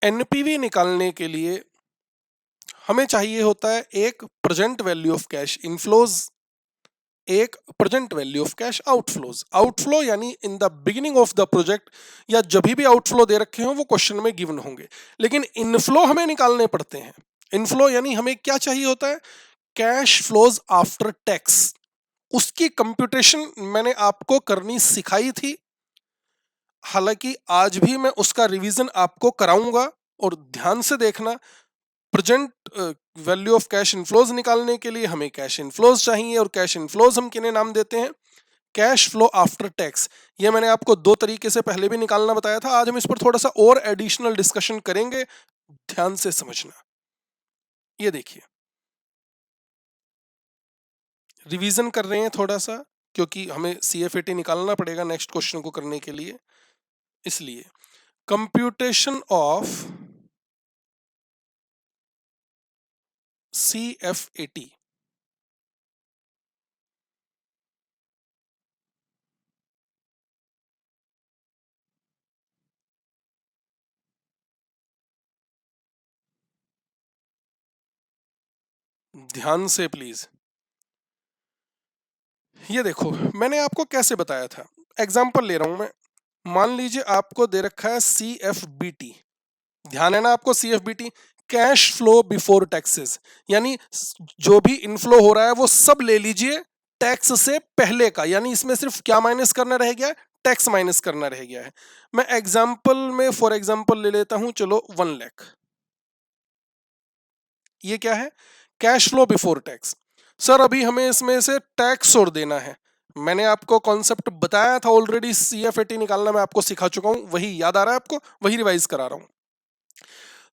NPV निकालने के लिए हमें चाहिए होता है एक present value of cash inflows, एक present value of cash outflows. Outflow यानी in the beginning of the project या जब भी आउटफ्लो दे रखे हो वो क्वेश्चन में गिवन होंगे, लेकिन इनफ्लो हमें निकालने पड़ते हैं। इनफ्लो यानी हमें क्या चाहिए होता है, कैश फ्लोज आफ्टर टैक्स। उसकी कंप्यूटेशन मैंने आपको करनी सिखाई थी, हालांकि आज भी मैं उसका रिवीजन आपको कराऊंगा। और ध्यान से देखना, present value of cash inflows निकालने के लिए हमें कैश इनफ्लोज चाहिए, और कैश इनफ्लोज हम किन्हें नाम देते हैं, कैश फ्लो आफ्टर टैक्स। ये मैंने आपको दो तरीके से पहले भी निकालना बताया था, आज हम इस पर थोड़ा सा और एडिशनल डिस्कशन करेंगे, ध्यान से समझना। ये देखिए, रिवीजन कर रहे हैं थोड़ा सा, क्योंकि हमें सीएफएटी निकालना पड़ेगा नेक्स्ट क्वेश्चन को करने के लिए, इसलिए कंप्यूटेशन ऑफ सीएफएटी। ध्यान से प्लीज, ये देखो मैंने आपको कैसे बताया था, एग्जाम्पल ले रहा हूं मैं। मान लीजिए आपको दे रखा है सीएफबीटी, ध्यान है ना आपको, सीएफबीटी कैश फ्लो बिफोर टैक्सेस, यानी जो भी इनफ्लो हो रहा है वो सब ले लीजिए टैक्स से पहले का, यानी इसमें सिर्फ क्या माइनस करना रह गया है, टैक्स माइनस करना रह गया है। मैं एग्जाम्पल में फॉर एग्जाम्पल ले लेता हूं, चलो 1 लाख। ये क्या है, cash flow before tax. Sir अभी हमें इसमें से टैक्स और देना है, मैंने आपको कॉन्सेप्ट बताया था ऑलरेडी, सीएफएटी निकालना मैं आपको सिखा चुका हूं, वही याद आ रहा है आपको, वही रिवाइज करा रहा हूं।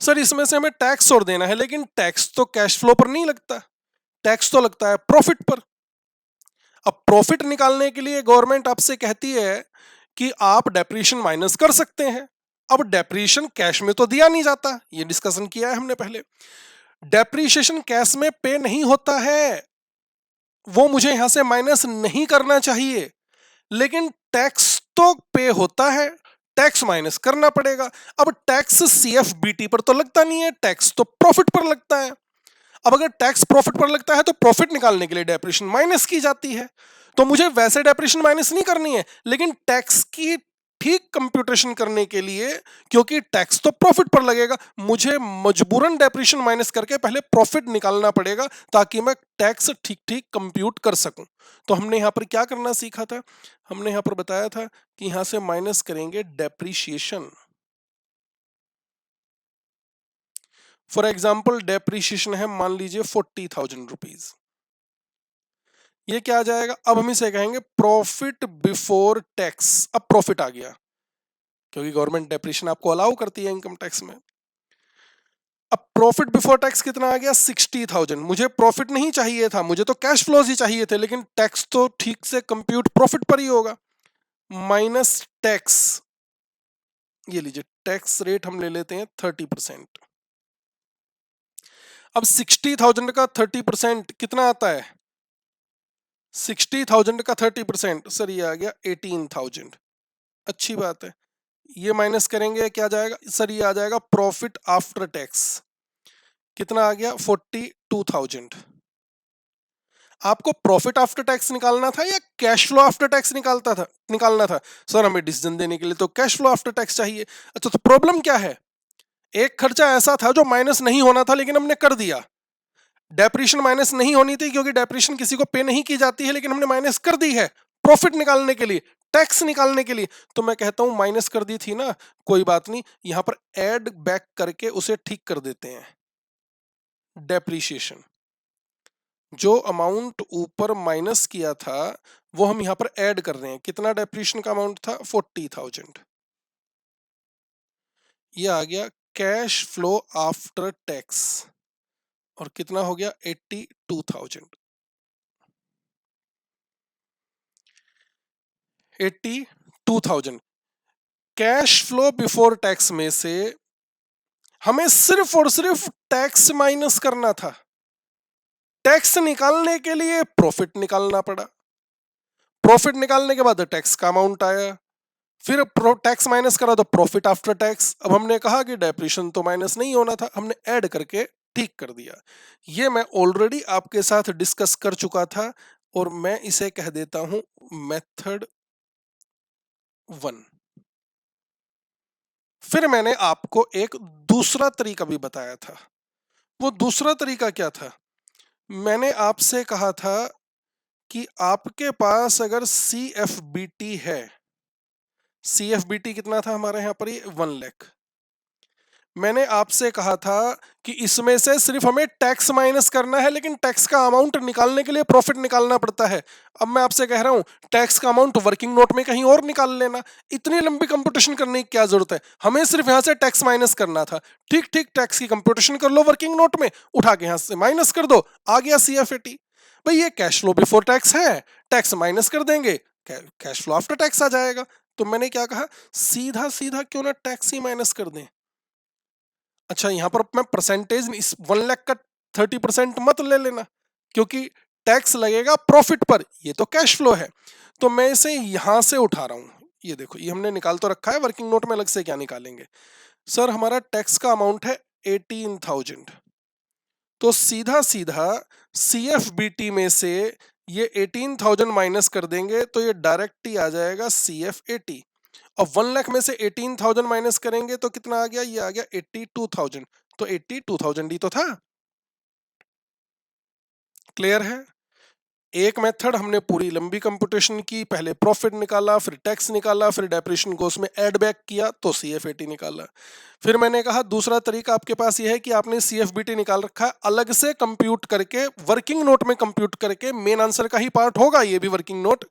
सर इसमें से हमें टैक्स और देना है, लेकिन टैक्स तो कैश फ्लो पर नहीं लगता, टैक्स तो लगता है प्रॉफिट पर। अब प्रॉफिट निकालने के लिए गवर्नमेंट आपसे कहती है कि आप डेप्रिसिएशन माइनस कर सकते हैं। अब डेप्रिसिएशन कैश में तो दिया नहीं जाता, ये डिस्कशन किया है हमने पहले। डेप्रिसिएशन कैश में पे नहीं होता है, वो मुझे यहां से माइनस नहीं करना चाहिए, लेकिन टैक्स तो पे होता है, टैक्स माइनस करना पड़ेगा। अब टैक्स सीएफबीटी पर तो लगता नहीं है, टैक्स तो प्रॉफिट पर लगता है। अब अगर टैक्स प्रॉफिट पर लगता है तो प्रॉफिट निकालने के लिए डेप्रिसिएशन माइनस की जाती है, तो मुझे वैसे डेप्रिसिएशन माइनस नहीं करनी है, लेकिन टैक्स की ठीक कंप्यूटेशन करने के लिए, क्योंकि टैक्स तो प्रॉफिट पर लगेगा, मुझे मजबूरन डेप्रिसिएशन माइनस करके पहले प्रॉफिट निकालना पड़ेगा, ताकि मैं टैक्स ठीक ठीक कंप्यूट कर सकूं। तो हमने यहां पर क्या करना सीखा था, हमने यहां पर बताया था कि यहां से माइनस करेंगे डेप्रिसिएशन। फॉर एग्जाम्पल डेप्रिसिएशन है मान लीजिए 40,000 रुपीज, ये क्या आ जाएगा, अब हम इसे कहेंगे प्रॉफिट बिफोर टैक्स। अब प्रॉफिट आ गया, क्योंकि गवर्नमेंट डेप्रिसिएशन आपको अलाउ करती है इनकम टैक्स में। अब प्रॉफिट बिफोर टैक्स कितना आ गया, 60,000। मुझे प्रॉफिट नहीं चाहिए था, मुझे तो कैश फ्लोज ही चाहिए थे, लेकिन टैक्स तो ठीक से कंप्यूट प्रॉफिट पर ही होगा, माइनस टैक्स। ये लीजिए टैक्स रेट हम ले लेते हैं 30%। अब 60,000 का 30% कितना आता है, 60,000 का 30%, सर ये आ गया 18,000। अच्छी बात है, ये माइनस करेंगे क्या जाएगा, सर ये आ जाएगा प्रॉफिट आफ्टर टैक्स, कितना आ गया 42,000। आपको प्रॉफिट आफ्टर टैक्स निकालना था या कैश फ्लो आफ्टर टैक्स निकालना था, सर हमें डिसीजन देने के लिए तो कैश फ्लो आफ्टर टैक्स चाहिए। अच्छा तो प्रॉब्लम क्या है, एक खर्चा ऐसा था जो माइनस नहीं होना था लेकिन हमने कर दिया, डेप्रिसिएशन माइनस नहीं होनी थी क्योंकि डेप्रिसिएशन किसी को पे नहीं की जाती है, लेकिन हमने माइनस कर दी है प्रॉफिट निकालने के लिए, टैक्स निकालने के लिए। तो मैं कहता हूं माइनस कर दी थी ना, कोई बात नहीं, यहां पर ऐड बैक करके उसे ठीक कर देते हैं। डेप्रिसिएशन, जो अमाउंट ऊपर माइनस किया था वो हम यहां पर ऐड कर रहे हैं, कितना डेप्रिसिएशन का अमाउंट था 40,000, ये आ गया कैश फ्लो आफ्टर टैक्स, और कितना हो गया 82,000। 82,000 कैश फ्लो बिफोर टैक्स में से हमें सिर्फ और सिर्फ टैक्स माइनस करना था, टैक्स निकालने के लिए प्रॉफिट निकालना पड़ा, प्रॉफिट निकालने के बाद टैक्स का अमाउंट आया फिर टैक्स माइनस करा तो प्रॉफिट आफ्टर टैक्स। अब हमने कहा कि डेप्रिसिएशन तो माइनस नहीं होना था, हमने ऐड करके ठीक कर दिया। ये मैं ऑलरेडी आपके साथ डिस्कस कर चुका था और मैं इसे कह देता हूं मेथड 1। फिर मैंने आपको एक दूसरा तरीका भी बताया था। वो दूसरा तरीका क्या था? मैंने आपसे कहा था कि आपके पास अगर CFBT है, CFBT कितना था हमारे यहां पर, ये 1 लाख। मैंने आपसे कहा था कि इसमें से सिर्फ हमें टैक्स माइनस करना है, लेकिन टैक्स का अमाउंट निकालने के लिए प्रॉफिट निकालना पड़ता है। अब मैं आपसे कह रहा हूं टैक्स का अमाउंट वर्किंग नोट में कहीं और निकाल लेना। इतनी लंबी कंप्यूटेशन करने की क्या जरूरत है, हमें सिर्फ यहां से टैक्स माइनस करना था। ठीक ठीक, टैक्स की कंप्यूटेशन कर लो वर्किंग नोट में, उठा के यहां से माइनस कर दो, आ गया CFAT। भाई ये कैश फ्लो बिफोर टैक्स है, टैक्स माइनस कर देंगे, कैश फ्लो आफ्टर टैक्स आ जाएगा। तो मैंने क्या कहा, सीधा सीधा क्यों ना टैक्स ही माइनस कर दें। अच्छा, यहां पर मैं परसेंटेज इस 1 लाख का 30% मत ले लेना, क्योंकि टैक्स लगेगा प्रॉफिट पर, ये तो कैश फ्लो है। तो मैं इसे यहां से उठा रहा हूं। ये देखो, ये हमने निकाल तो रखा है, वर्किंग नोट में अलग से क्या निकालेंगे। सर हमारा टैक्स का अमाउंट है 18,000, तो सीधा सीधा CFBT में से ये 18,000 माइनस कर देंगे तो ये डायरेक्ट ही आ जाएगा CFAT। अब 1 लाख में से 18,000 माइनस करेंगे तो कितना आ गया, ये आ गया 82,000। तो 82,000 ही तो था। क्लियर है? एक मेथड हमने पूरी लंबी कंप्यूटेशन की, पहले प्रॉफिट निकाला, फिर टैक्स निकाला, फिर डेप्रिसिएशन को उसमें ऐड बैक किया तो CFAT निकाला। फिर मैंने कहा दूसरा तरीका आपके पास यह है कि आपने CFBT निकाल रखा है, अलग से कंप्यूट करके वर्किंग नोट में कंप्यूट करके, मेन आंसर का ही पार्ट होगा ये भी वर्किंग नोट,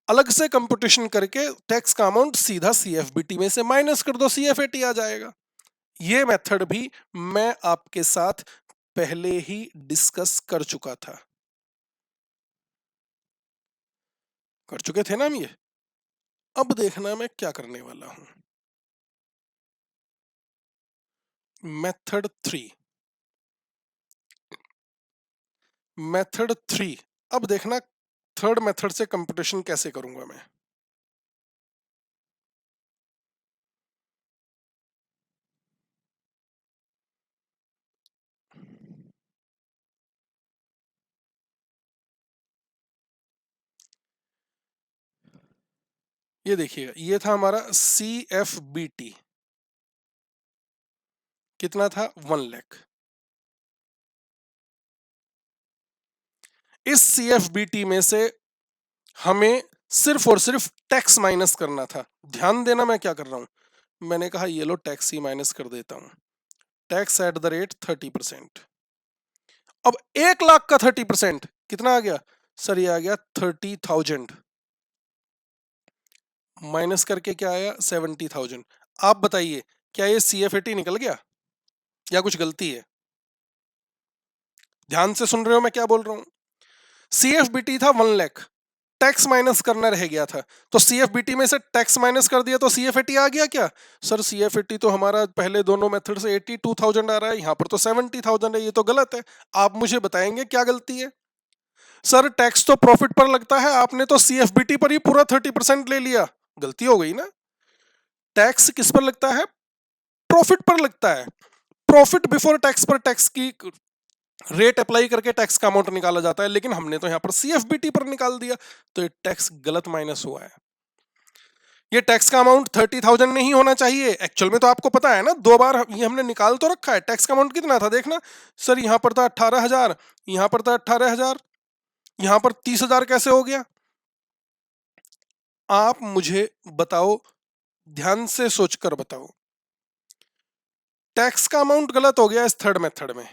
अलग से कंप्यूटेशन करके टैक्स का अमाउंट सीधा CFBT में से माइनस कर दो, CFAT आ जाएगा। ये मेथड भी मैं आपके साथ पहले ही डिस्कस कर चुका था। कर चुके थे ना हम ये। अब देखना मैं क्या करने वाला हूं। Method 3, method 3। अब देखना थर्ड मेथड से कंप्यूटेशन कैसे करूंगा मैं। ये देखिएगा, ये था हमारा CFBT, कितना था, 1 लाख। इस CFBT में से हमें सिर्फ और सिर्फ टैक्स माइनस करना था। ध्यान देना मैं क्या कर रहा हूं, मैंने कहा ये लो टैक्स ही माइनस कर देता हूं, टैक्स एट द रेट 30%। अब 1 लाख का 30% कितना आ गया, सर ये आ गया 30,000, माइनस करके क्या आया, 70,000। आप बताइए क्या ये CFAT निकल गया या कुछ गलती है? ध्यान से सुन रहे हो मैं क्या बोल रहा हूं। CFBT था 1 लाख, टैक्स माइनस करना रह गया था, तो CFBT में से टैक्स माइनस कर दिया तो CFAT आ गया क्या? सर CFAT तो हमारा पहले दोनों मेथड से 82,000 आ रहा है, यहां पर तो 70,000 है, ये तो गलत है। आप मुझे बताएंगे क्या गलती है? सर टैक्स तो प्रॉफिट पर लगता है, आपने तो CFBT पर ही पूरा 30% ले लिया, गलती हो गई ना। टैक्स किस पर लगता है, प्रॉफिट पर लगता है। प्रॉफिट बिफोर टैक्स पर टैक्स की रेट अप्लाई करके टैक्स का अमाउंट निकाला जाता है, लेकिन हमने तो यहां पर CFBT पर निकाल दिया, तो ये टैक्स गलत माइनस हुआ है। ये टैक्स का अमाउंट 30,000 नहीं होना चाहिए, एक्चुअल में तो आपको पता है ना, 2 बार ये हमने निकाल तो रखा है। टैक्स का अमाउंट कितना था देखना, सर यहां पर था 18,000, यहां पर था 18,000, यहां पर 30,000 कैसे हो गया? आप मुझे बताओ, ध्यान से सोचकर बताओ। टैक्स का अमाउंट गलत हो गया इस थर्ड मेथड में,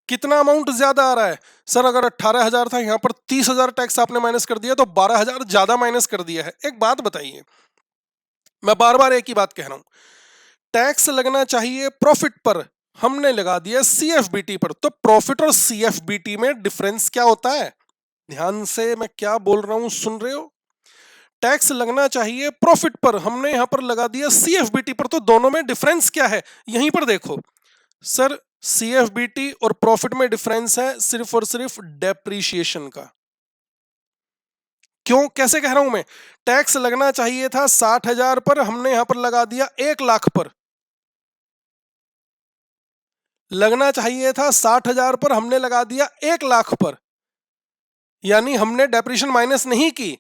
कितना अमाउंट ज्यादा आ रहा है? सर अगर 18,000 था, यहां पर 30,000 टैक्स आपने माइनस कर दिया, तो 12,000 ज्यादा माइनस कर दिया है। एक बात बताइए, मैं बार बार एक ही बात कह रहा हूं, टैक्स लगना चाहिए प्रॉफिट पर, हमने लगा दिया CFBT पर, तो प्रॉफिट और CFBT में डिफरेंस क्या होता है? ध्यान से मैं क्या बोल रहा हूं सुन रहे हो? टैक्स लगना चाहिए प्रॉफिट पर, हमने यहां पर लगा दिया CFBT पर, तो दोनों में डिफरेंस क्या है? यहीं पर देखो सर, CFBT और प्रॉफिट में डिफरेंस है सिर्फ और सिर्फ डेप्रीशिएशन का। क्यों, कैसे कह रहा हूं मैं? टैक्स लगना चाहिए था 60,000 पर, हमने यहां पर लगा दिया 1,00,000 पर। लगना चाहिए था 60,000 पर, हमने लगा दिया 1,00,000 पर, यानी हमने डेप्रिशिएशन माइनस नहीं की।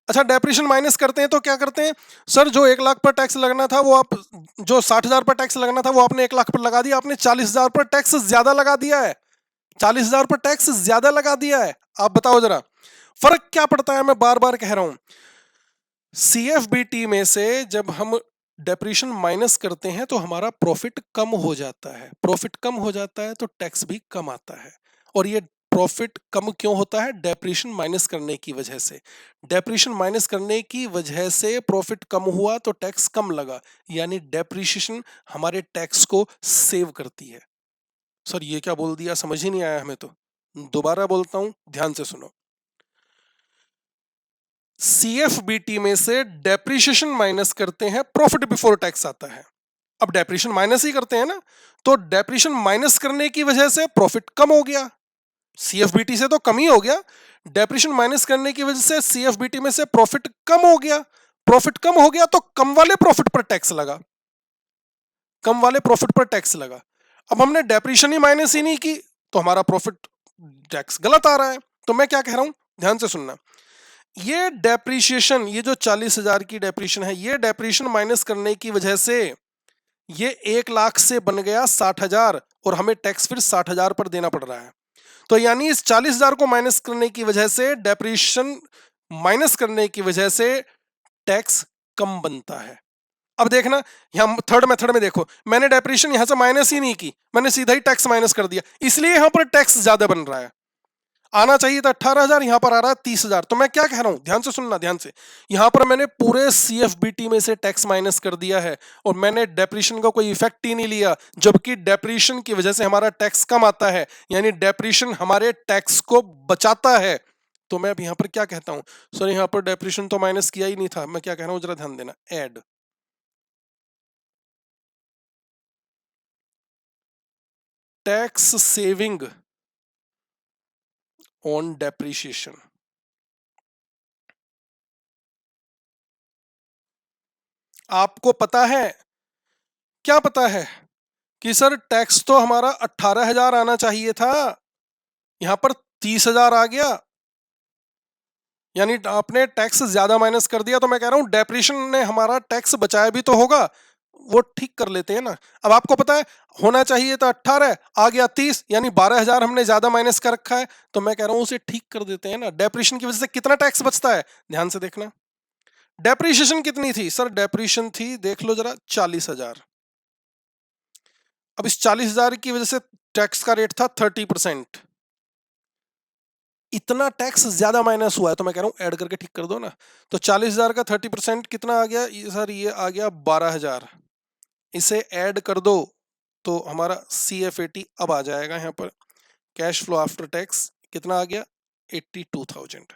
अच्छा, डेप्रिशिएशन माइनस करते हैं तो क्या करते हैं? सर जो 1,00,000 पर टैक्स लगना था वो आप, जो 60,000 पर टैक्स लगना था वो आपने 1,00,000 पर लगा दिया, आपने 40,000 पर टैक्स ज्यादा लगा दिया है। 40,000 पर टैक्स ज्यादा लगा दिया है। आप बताओ जरा फर्क क्या पड़ता है? मैं बार बार कह रहा हूं, सीएफबीटी में से जब हम डेप्रिशिएशन माइनस करते हैं तो हमारा प्रॉफिट कम हो जाता है। प्रॉफिट कम हो जाता है तो टैक्स भी कम आता है। और ये प्रॉफिट कम क्यों होता है? डेप्रिशिएशन माइनस करने की वजह से। डेप्रिशिएशन माइनस करने की वजह से प्रॉफिट कम हुआ तो टैक्स कम लगा, यानी डेप्रिशिएशन हमारे टैक्स को सेव करती है। सर ये क्या बोल दिया, समझ ही नहीं आया हमें तो। दोबारा बोलता हूं, ध्यान से सुनो। सीएफबीटी में से डेप्रिशिएशन माइनस करते हैं, प्रॉफिट बिफोर टैक्स आता है। अब डेप्रिशिएशन माइनस ही करते हैं ना, तो डेप्रिशिएशन माइनस करने की वजह से प्रॉफिट कम हो गया। सीएफबीटी से तो कम ही हो गया, डेप्रिशिएशन माइनस करने की वजह से सीएफबीटी में से प्रॉफिट कम हो गया। प्रॉफिट कम हो गया तो कम वाले प्रॉफिट पर टैक्स लगा, कम वाले प्रॉफिट पर टैक्स लगा। अब हमने डेप्रिशिएशन ही माइनस ही नहीं की तो हमारा प्रॉफिट टैक्स गलत आ रहा है। तो मैं क्या कह रहा हूं, ध्यान से सुनना। ये डेप्रीशिएशन, ये जो 40,000 की डेप्रीशिएशन है, ये डेप्रीशिएशन माइनस करने की वजह से ये 1,00,000 से बन गया 60,000, और हमें टैक्स फिर 60,000 पर देना पड़ रहा है। तो यानी इस 40,000 को माइनस करने की वजह से, डेप्रीशिएशन माइनस करने की वजह से टैक्स कम बनता है। अब देखना, यहां थर्ड मेथड में देखो, मैंने डेप्रीशिएशन यहां से माइनस ही नहीं की, मैंने सीधा ही टैक्स माइनस कर दिया, इसलिए यहां पर टैक्स ज्यादा बन रहा है। आना चाहिए था 18,000, यहां पर आ रहा है 30,000। तो मैं क्या कह रहा हूं, ध्यान से सुनना, ध्यान से। यहां पर मैंने पूरे सीएफबीटी में से टैक्स माइनस कर दिया है और मैंने डेप्रीशिएशन का कोई इफेक्ट ही नहीं लिया, जबकि डेप्रीशिएशन की वजह से हमारा टैक्स कम आता है, यानी डेप्रीशिएशन हमारे टैक्स को बचाता है। तो मैं अब यहां पर क्या कहता हूं, सर यहां पर डेप्रीशिएशन तो माइनस किया ही नहीं था, मैं क्या कह रहा हूं जरा ध्यान देना, add tax saving on depreciation. आपको पता है, क्या पता है कि सर टैक्स तो हमारा 18,000 आना चाहिए था, यहां पर 30,000 आ गया, यानी आपने टैक्स ज्यादा माइनस कर दिया। तो मैं कह रहा हूं डेप्रिशिएशन ने हमारा टैक्स बचाया भी तो होगा, वो ठीक कर लेते हैं ना। अब आपको पता है होना चाहिए था 18, आ गया 30, यानी 12,000 हमने ज्यादा माइनस कर रखा है, तो मैं कह रहा हूं उसे ठीक कर देते हैं ना। डेप्रिशिएशन की वजह से कितना टैक्स बचता है, ध्यान से देखना। डेप्रिशिएशन कितनी थी सर? डेप्रिशिएशन थी, देख लो जरा, 40,000। अब इस 40,000 की वजह से टैक्स का रेट था 30%, इतना टैक्स ज्यादा माइनस हुआ है, तो मैं कह रहा हूं ऐड करके ठीक कर दो ना। तो 40,000 का 30% कितना आ गया ये सर? ये आ गया 12,000। इसे ऐड कर दो तो हमारा CFAT अब आ जाएगा यहां पर, कैश फ्लो आफ्टर टैक्स कितना आ गया? 82,000।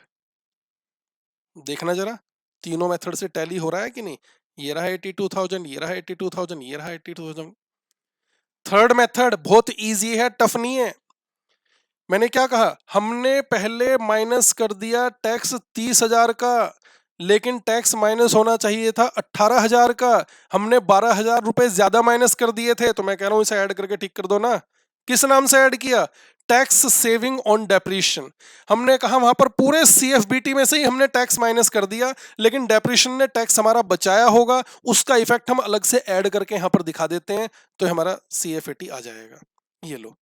देखना जरा, तीनों मेथड से टैली हो रहा है कि नहीं? ये रहा 82,000, ये रहा 82,000, ये रहा 82,000। थर्ड मेथड बहुत इजी है, टफ नहीं है। मैंने क्या कहा, हमने पहले माइनस कर दिया टैक्स 30,000 का, लेकिन टैक्स माइनस होना चाहिए था 18,000 का, हमने 12,000 रुपए ज्यादा माइनस कर दिए थे। तो मैं कह रहा हूं इसे ऐड करके ठीक कर दो ना। किस नाम से ऐड किया? Tax saving on depreciation. हमने कहा वहां पर पूरे सीएफबीटी में से ही हमने टैक्स माइनस कर दिया, लेकिन डेप्रीशिएशन ने टैक्स हमारा बचाया होगा, उसका इफेक्ट हम अलग से ऐड करके यहां पर दिखा देते हैं, तो हमारा CFAT आ जाएगा। ये लो,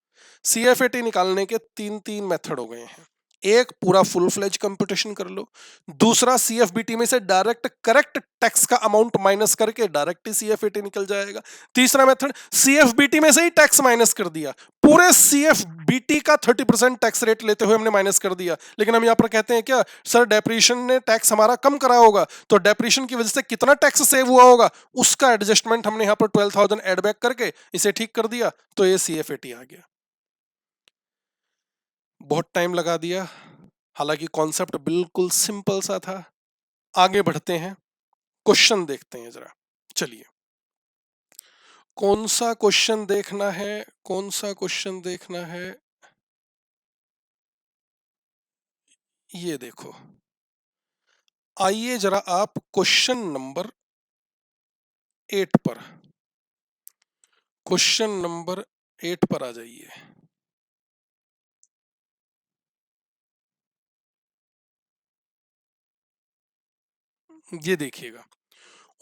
CFAT निकालने के तीन तीन मेथड हो गए हैं। एक पूरा फुल फ्लेज कंप्यूटेशन कर लो, दूसरा CFBT में से डायरेक्ट करेक्ट टैक्स का अमाउंट माइनस करके डायरेक्ट ही CFAT निकल जाएगा। तीसरा मेथड, CFBT में से ही टैक्स माइनस कर दिया, पूरे CFBT का 30% टैक्स रेट लेते हुए हमने माइनस कर दिया। लेकिन हम यहां पर कहते हैं क्या, सर डेप्रीशिएशन ने टैक्स हमारा कम करा होगा, तो डेप्रीशिएशन की वजह से कितना टैक्स सेव हुआ होगा, उसका एडजस्टमेंट हमने यहां पर 12,000 एड बैक करके इसे ठीक कर दिया, तो ये CFAT आ गया। बहुत टाइम लगा दिया, हालांकि कॉन्सेप्ट बिल्कुल सिंपल सा था। आगे बढ़ते हैं, क्वेश्चन देखते हैं जरा। चलिए, कौन सा क्वेश्चन देखना है, कौन सा क्वेश्चन देखना है? ये देखो, आइए जरा आप क्वेश्चन नंबर 8 पर, क्वेश्चन नंबर 8 पर आ जाइए। ये देखिएगा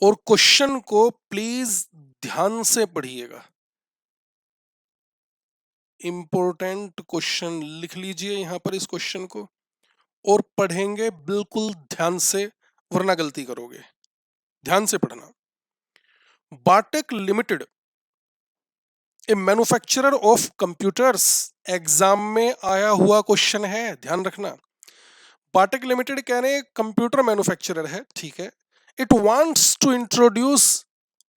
और क्वेश्चन को प्लीज ध्यान से पढ़िएगा। इंपॉर्टेंट क्वेश्चन लिख लीजिए यहां पर इस क्वेश्चन को और पढ़ेंगे बिल्कुल ध्यान से, वरना गलती करोगे। ध्यान से पढ़ना। Batek limited, a manufacturer of computers, exam में आया हुआ क्वेश्चन है, ध्यान रखना। बाटेक लिमिटेड कह रहे हैं कंप्यूटर मैन्युफैक्चरर है, ठीक है। It wants to introduce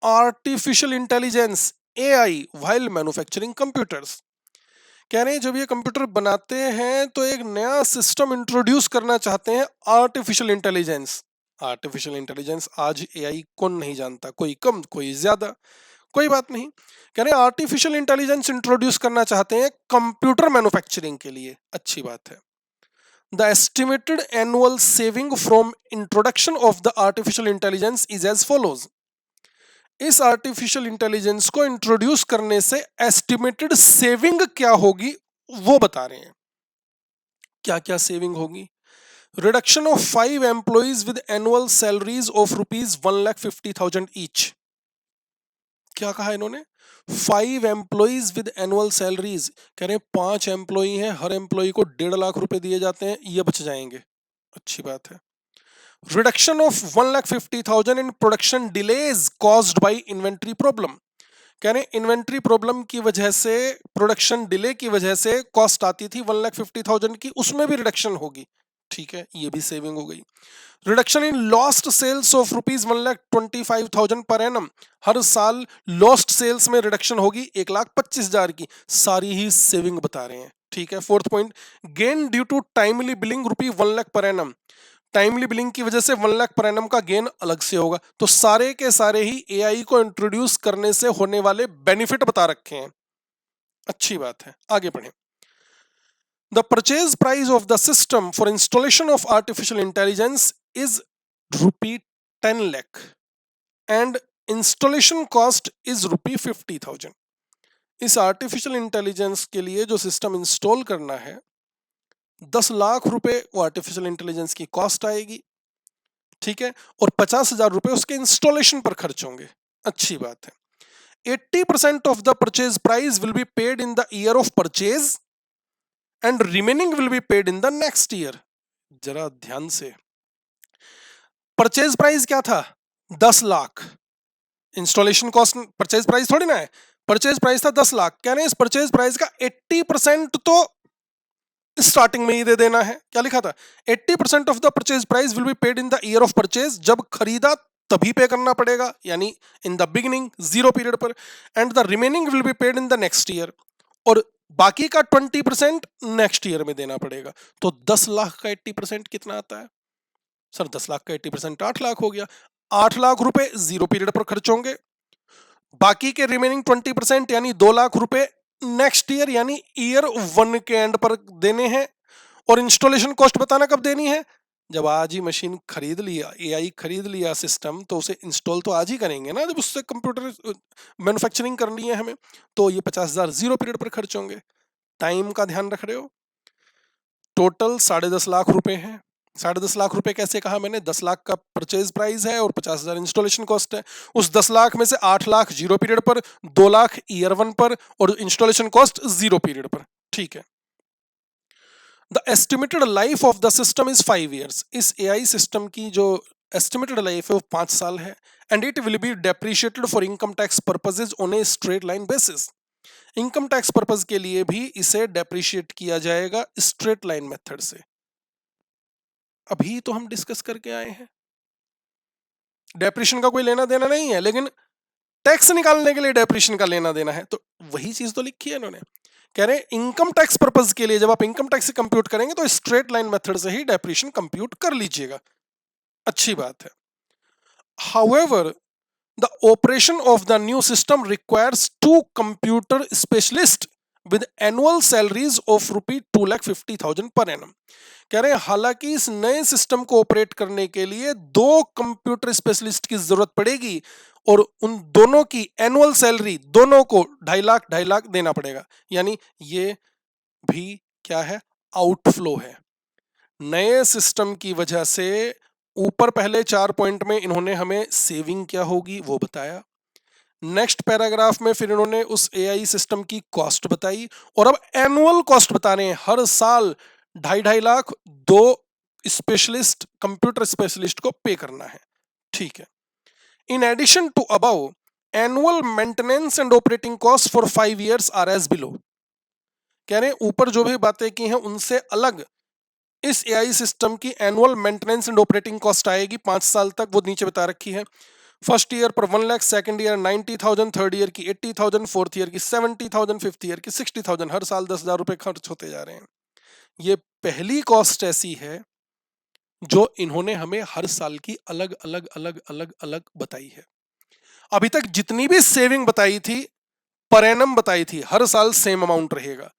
artificial intelligence AI while manufacturing computers. कह रहे हैं जब ये कंप्यूटर बनाते हैं तो एक नया सिस्टम इंट्रोड्यूस करना चाहते हैं, आर्टिफिशियल इंटेलिजेंस। आर्टिफिशियल इंटेलिजेंस आज एआई कौन नहीं जानता, कोई कम कोई ज्यादा, कोई बात नहीं। कह रहे हैं आर्टिफिशियल इंटेलिजेंस इंट्रोड्यूस करना चाहते हैं कंप्यूटर मैन्युफैक्चरिंग के लिए, अच्छी बात है। The estimated annual saving from introduction of the artificial intelligence is as follows. इस आर्टिफिशियल इंटेलिजेंस को इंट्रोड्यूस करने से एस्टिमेटेड सेविंग क्या होगी वो बता रहे हैं। क्या क्या सेविंग होगी? Reduction of 5 employees with annual salaries of ₹1,50,000 each. क्या कहा इन्होंने? 5 एम्प्लॉइज विद एनुअल सैलरीज, कह रहे हैं 5 एम्प्लॉई हैं, हर एम्प्लॉई को 1.5 लाख रुपए दिए जाते हैं, ये बच जाएंगे, अच्छी बात है। Reduction of 1,50,000 in production delays caused by inventory problem. कह रहे हैं इन्वेंट्री प्रॉब्लम की वजह से, प्रोडक्शन डिले की वजह से कॉस्ट आती थी 1,50,000 की, उसमें भी रिडक्शन होगी, ठीक है, ये भी सेविंग हो गई। Reduction in lost sales of ₹1,25,000 per annum, हर साल लॉस्ट सेल्स में रिडक्शन होगी 1,25,000 की, सारी ही सेविंग बता रहे हैं, ठीक है। Fourth point, gain due to timely billing ₹1,00,000 per annum, timely billing की वजह से 1,00,000 पर एनम का गेन अलग से होगा। तो सारे के सारे ही एआई को इंट्रोड्यूस करने से होने वाले बेनिफिट बता रखे हैं, अच्छी बात है। आगे बढ़े। The purchase price of the system for installation of artificial intelligence is ₹10 lakh and installation cost is ₹50,000। इस आर्टिफिशियल इंटेलिजेंस के लिए जो सिस्टम इंस्टॉल करना है 10 लाख रुपए वो आर्टिफिशियल इंटेलिजेंस की कॉस्ट आएगी, ठीक है, और 50,000 रुपए उसके इंस्टॉलेशन पर खर्च होंगे, अच्छी बात है। 80% of the purchase price will be paid in the year of purchase and remaining will be paid in the next year. जरा ध्यान से, परचेज प्राइस क्या था? 10 lakh. Installation cost purchase price थोड़ी ना है, परचेज प्राइस था 10 लाख। कह रहे हैं इस परचेज प्राइस का 80% तो स्टार्टिंग में ही दे देना है। क्या लिखा था? 80% of the purchase price will be paid in the year of purchase, जब खरीदा तभी पे करना पड़ेगा, यानी in the beginning, zero period पर, and the remaining will be paid in the next year, और बाकी का 20% नेक्स्ट ईयर में देना पड़ेगा। तो 10 लाख का 80% कितना आता है? सर 10 लाख का 80% 8 लाख हो गया। 8 लाख रुपए जीरो पीरियड पर खर्च होंगे, बाकी के रिमेनिंग 20% यानी 2 लाख रुपए नेक्स्ट ईयर यानी ईयर 1 के एंड पर देने हैं। और इंस्टॉलेशन कॉस्ट बताना कब देनी है? जब आज ही मशीन खरीद लिया, एआई खरीद लिया सिस्टम, तो उसे इंस्टॉल तो आज ही करेंगे ना, जब उससे कंप्यूटर मैन्युफैक्चरिंग करनी है हमें, तो ये 50,000 जीरो पीरियड पर खर्च होंगे। टाइम का ध्यान रख रहे हो। टोटल 10.5 लाख रुपए हैं। 10.5 लाख रुपए कैसे कहा मैंने? 10 लाख का परचेज प्राइस है और 50,000 इंस्टॉलेशन कॉस्ट है। उस 10 लाख में से 8 लाख जीरो पीरियड पर, 2 लाख ईयर 1 पर, और इंस्टॉलेशन कॉस्ट जीरो पीरियड पर, ठीक है। The estimated life of the system is 5 years. इस एआई सिस्टम की जो एस्टिमेटेड लाइफ है वो 5 साल है। And it will be depreciated for income tax purposes on a straight line basis. Income tax purpose के लिए भी इसे डेप्रिशिएट किया जाएगा स्ट्रेट लाइन मेथड से। अभी तो हम डिस्कस करके आए हैं, डेप्रिशिएशन का कोई लेना देना नहीं है, लेकिन टैक्स निकालने के लिए डेप्रिशिएशन का लेना देना है, तो वही चीज तो लिखी है इन्होंने। कह रहे हैं इनकम टैक्स पर्पज के लिए जब आप इनकम टैक्स से कंप्यूट करेंगे तो स्ट्रेट लाइन मेथड से ही डेप्रिशिएशन कंप्यूट कर लीजिएगा, अच्छी बात है। However the operation of the new system requires 2 computer specialist with annual salaries of ₹2,50,000 per annum. कह रहे हैं हालांकि इस नए सिस्टम को ऑपरेट करने के लिए 2 कंप्यूटर स्पेशलिस्ट की जरूरत पड़ेगी और उन दोनों की एनुअल सैलरी दोनों को 2.5 लाख देना पड़ेगा। यानी ये भी क्या है, आउटफ्लो है। नए सिस्टम की वजह से ऊपर पहले 4 पॉइंट में इन्होंने हमें सेविंग क्या होगी वो बताया। नेक्स्ट पैराग्राफ में फिर इन्होंने उस एआई सिस्टम की कॉस्ट बताई और अब एनुअल कॉस्ट बता रहे हैं, हर साल 2.5 लाख 2 स्पेशलिस्ट कंप्यूटर स्पेशलिस्ट को पे करना है। ठीक है। In addition to above, annual maintenance and operating cost for 5 years are as below. कह रहे हैं ऊपर जो भी बातें की हैं उनसे अलग इस एआई सिस्टम की annual maintenance and operating cost आएगी 5 साल तक, वो नीचे बता रखी है। फर्स्ट ईयर पर 1 lakh, second year 90,000, third year की 80,000, फोर्थ ईयर की 70,000, फिफ्थ ईयर की 60,000, हर साल 10,000 रुपए खर्च होते जा रहे हैं। ये पहली कॉस्ट ऐसी है जो इन्होंने हमें हर साल की अलग अलग अलग अलग अलग बताई है। अभी तक जितनी भी सेविंग बताई थी, पर एनम बताई थी, हर साल सेम अमाउंट रहेगा।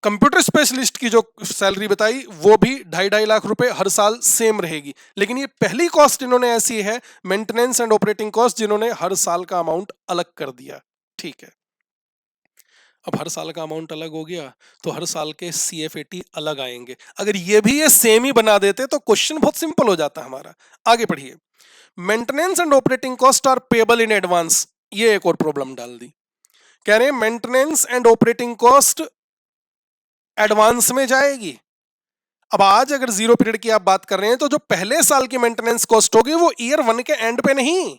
कंप्यूटर स्पेशलिस्ट की जो सैलरी बताई वो भी 2.5 लाख रुपए हर साल सेम रहेगी। लेकिन ये पहली कॉस्ट इन्होंने ऐसी है, मेंटेनेंस एंड ऑपरेटिंग कॉस्ट, जिन्होंने हर साल का अमाउंट अलग कर दिया। ठीक है। अब हर साल का अमाउंट अलग हो गया तो हर साल के CFAT अलग आएंगे। अगर ये भी ये सेम ही बना देते तो क्वेश्चन बहुत सिंपल हो जाता हमारा। आगे पढ़िए। Maintenance and operating cost are payable in advance. ये एक और प्रॉब्लम डाल दी। कह रहे हैं maintenance and operating cost advance में जाएगी। अब आज अगर जीरो पीरियड की आप बात कर रहे हैं तो जो पहले साल की मेंटेनेंस कॉस्ट होगी वो ईयर 1 के एंड पे नहीं,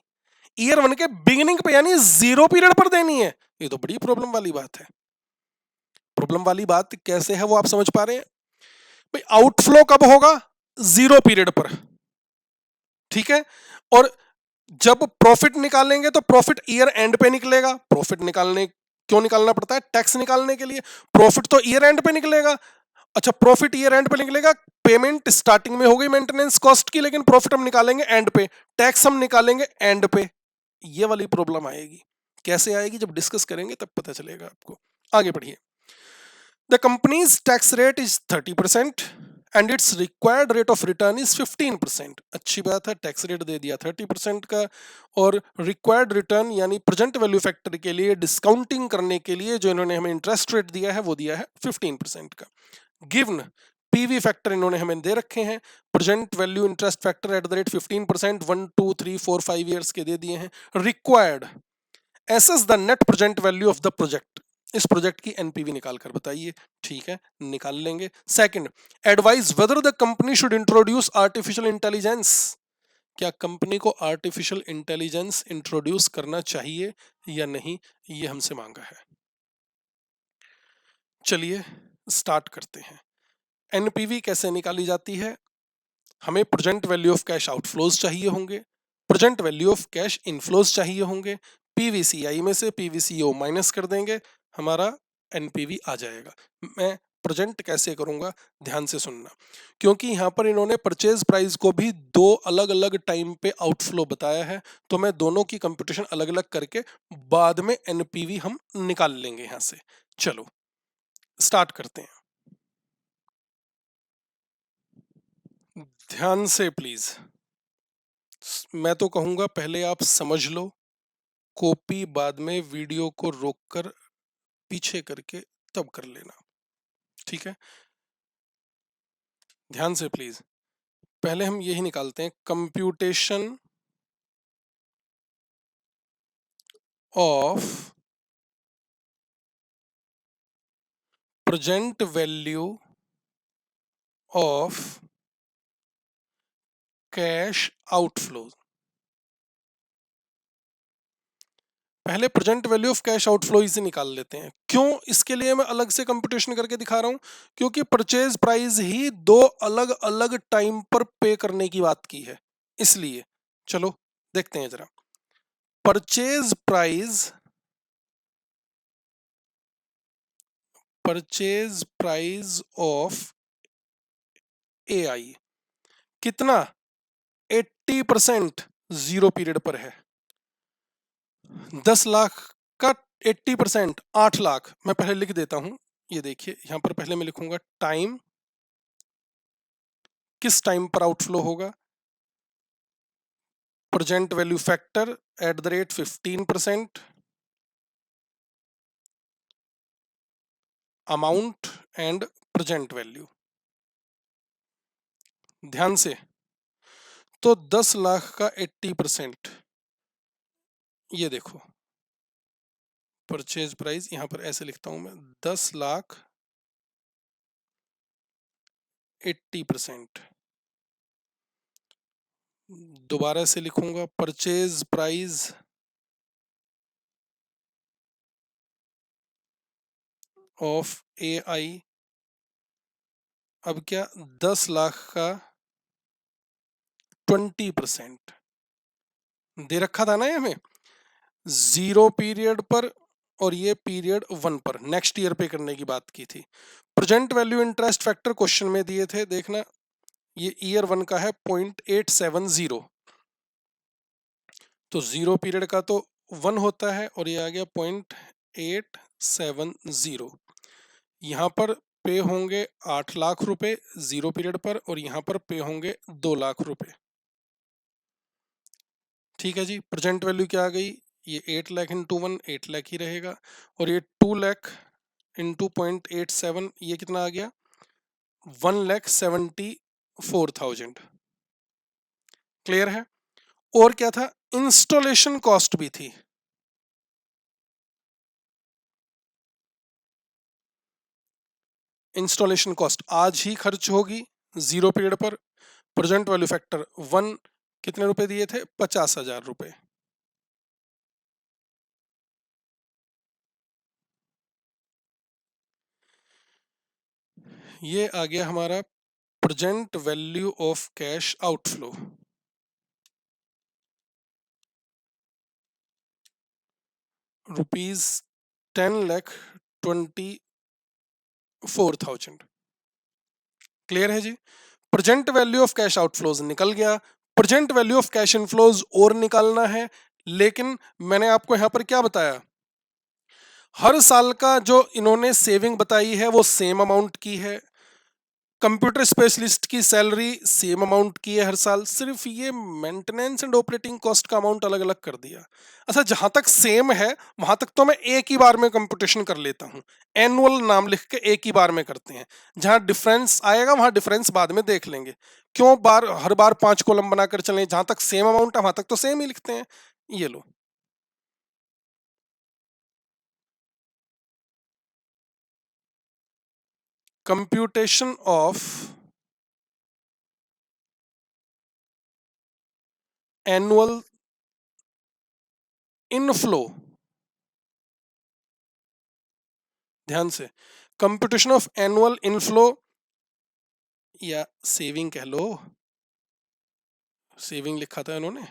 ईयर 1 के बिगिनिंग पे यानी जीरो पीरियड पर देनी है। ये तो बड़ी प्रॉब्लम वाली बात है। प्रॉब्लम वाली बात कैसे है वो आप समझ पा रहे हैं? भाई आउटफ्लो कब होगा? जीरो पीरियड पर। ठीक है। और जब प्रॉफिट निकालेंगे तो प्रॉफिट ईयर एंड पे निकलेगा। प्रॉफिट निकालने क्यों निकालना पड़ता है? टैक्स निकालने के लिए। प्रॉफिट तो ईयर एंड पे निकलेगा। अच्छा, प्रॉफिट ईयर एंड पे निकलेगा, पेमेंट स्टार्टिंग में हो गई मेंटेनेंस कॉस्ट की, लेकिन प्रॉफिट हम निकालेंगे एंड पे, टैक्स हम निकालेंगे एंड पे। ये वाली प्रॉब्लम आएगी। कैसे आएगी जब डिस्कस करेंगे तब पता चलेगा आपको। आगे बढ़िए। The companies tax rate is 30% and it's required rate of return is 15%। अच्छी बात है, टैक्स रेट दे दिया 30% का और रिक्वायर्ड रिटर्न यानी प्रेजेंट वैल्यू फैक्टर के लिए डिस्काउंटिंग करने के लिए जो इन्होंने हमें इंटरेस्ट रेट दिया है वो दिया है 15% का। गिवन पीवी फैक्टर इन्होंने हमें दे रखे हैं, present value interest factor at the rate 15%, 1 2 3 4 5 years के दे दिए हैं। Required assess the net present value of the project. इस प्रोजेक्ट की एनपीवी निकाल कर बताइए। ठीक है, निकाल लेंगे। Second, advise whether the company should introduce artificial intelligence. क्या कंपनी को आर्टिफिशियल इंटेलिजेंस इंट्रोड्यूस करना चाहिए या नहीं, ये हमसे मांगा है। चलिए स्टार्ट करते हैं। एनपीवी कैसे निकाली जाती है? हमें present value of cash outflows चाहिए होंगे, present value of cash inflows चाहिए होंगे। पीवीसीआई में से पीवीसीओ माइनस कर देंगे, हमारा एनपीवी आ जाएगा। मैं प्रेजेंट कैसे करूंगा ध्यान से सुनना, क्योंकि यहां पर इन्होंने परचेज प्राइस को भी 2 अलग अलग टाइम पे आउटफ्लो बताया है, तो मैं दोनों की कंप्यूटेशन अलग अलग करके बाद में एनपीवी हम निकाल लेंगे यहां से। चलो स्टार्ट करते हैं। ध्यान से प्लीज। मैं तो कहूंगा पहले आप समझ लो, कॉपी बाद में वीडियो को रोककर पीछे करके तब कर लेना। ठीक है, ध्यान से प्लीज। पहले हम यही निकालते हैं, computation of present value of cash outflow. पहले present value of cash outflow इसे निकाल लेते हैं। क्यों? इसके लिए मैं अलग से कंप्यूटेशन करके दिखा रहा हूं, क्योंकि परचेज प्राइस ही 2 अलग अलग टाइम पर पे करने की बात की है, इसलिए। चलो देखते हैं जरा। परचेज प्राइस ऑफ एआई कितना? 80% जीरो पीरियड पर है। 10 लाख का 80%, 8 लाख। मैं पहले लिख देता हूं, ये देखिए यहां पर पहले मैं लिखूंगा टाइम, किस टाइम पर आउटफ्लो होगा, present value factor @15%, amount and present value. ध्यान से, तो 10 लाख का 80%, ये देखो परचेज प्राइस, यहां पर ऐसे लिखता हूं मैं 10 लाख 80%। दोबारा से लिखूंगा परचेज प्राइस ऑफ AI, अब क्या 10 लाख का 20% दे रखा था ना ये हमें, 0 पीरियड पर और ये पीरियड 1 पर, नेक्स्ट ईयर पे करने की बात की थी। Present value interest factor question में दिए थे, देखना ये ईयर 1 का है 0.870, तो 0 पीरियड का तो 1 होता है और ये आ गया 0.870। यहाँ पर पे होंगे 8 लाख रुपए 0 पीरियड पर और यहाँ पर पे होंगे 2 लाख रुपए। ठीक है जी, प्रेजेंट वैल्यू क्या आ गई, ये 8 लाख इंटू 1 8 लाख ही रहेगा, और ये 2 लाख इंटू 0.87, ये कितना आ गया 1,74,000। क्लियर है। और क्या था, इंस्टॉलेशन कॉस्ट भी थी। इंस्टॉलेशन कॉस्ट आज ही खर्च होगी 0 पीरियड पर, प्रेजेंट वैल्यू फैक्टर 1, कितने रुपए दिए थे 50,000 रुपए। ये आ गया हमारा present value of cash outflow, ₹10,24,000। Clear है जी। Present value of cash outflows निकल गया, present value of cash inflows और निकालना है, लेकिन मैंने आपको यहां पर क्या बताया, हर साल का जो इन्होंने सेविंग बताई है वो सेम अमाउंट की है, कंप्यूटर स्पेशलिस्ट की सैलरी सेम अमाउंट की है हर साल, सिर्फ ये मेंटेनेंस एंड ऑपरेटिंग कॉस्ट का अमाउंट अलग अलग कर दिया। अच्छा, जहां तक सेम है वहां तक तो मैं एक ही बार में कंप्यूटेशन कर लेता हूं, एनुअल नाम लिख के एक ही बार में करते हैं। जहां डिफरेंस आएगा वहां डिफरेंस बाद में देख लेंगे, क्यों बार हर बार 5 कॉलम बनाकर चलें, जहां तक सेम अमाउंट है वहां तक तो सेम ही लिखते हैं। ये लो, कंप्यूटेशन ऑफ एनुअल इनफ्लो, ध्यान से, कंप्यूटेशन ऑफ एनुअल इनफ्लो या सेविंग कह लो, सेविंग लिखा था इन्होंने,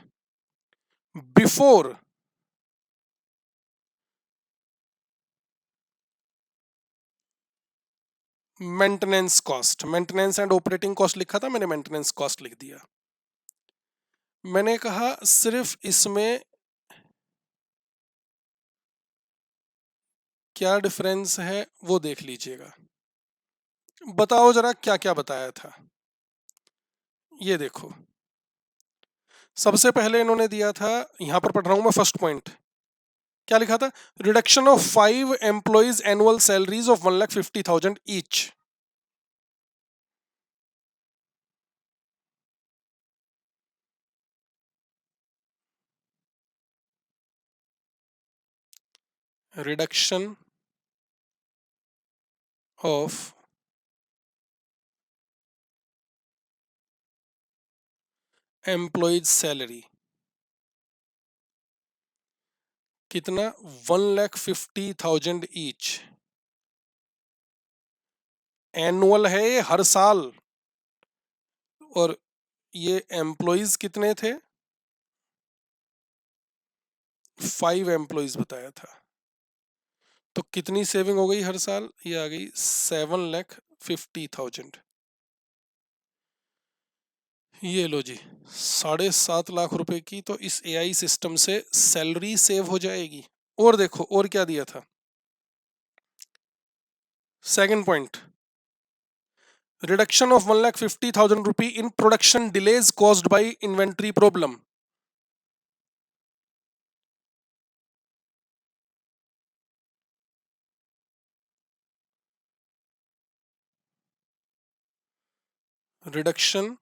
before maintenance cost, maintenance and operating cost लिखा था मैंने, मेंटेनेंस कॉस्ट लिख दिया। मैंने कहा सिर्फ इसमें क्या डिफरेंस है वो देख लीजिएगा, बताओ जरा क्या क्या बताया था। ये देखो, सबसे पहले इन्होंने दिया था, यहां पर पढ़ रहा हूं मैं फर्स्ट पॉइंट, क्या लिखा था, reduction of 5 employees annual salaries of 1,50,000 each. Reduction of employees salary कितना, 1,50,000 ईच। एनुअल है ये, हर साल, और ये एम्प्लॉइज कितने थे, 5 एम्प्लॉइज बताया था, तो कितनी सेविंग हो गई हर साल, ये आ गई 7,50,000। ये लो जी, 7.5 लाख रुपए की तो इस AI सिस्टम से सैलरी सेव हो जाएगी, और देखो और क्या दिया था, second point, reduction of 1,50,000 rupee in production delays caused by inventory problem. Reduction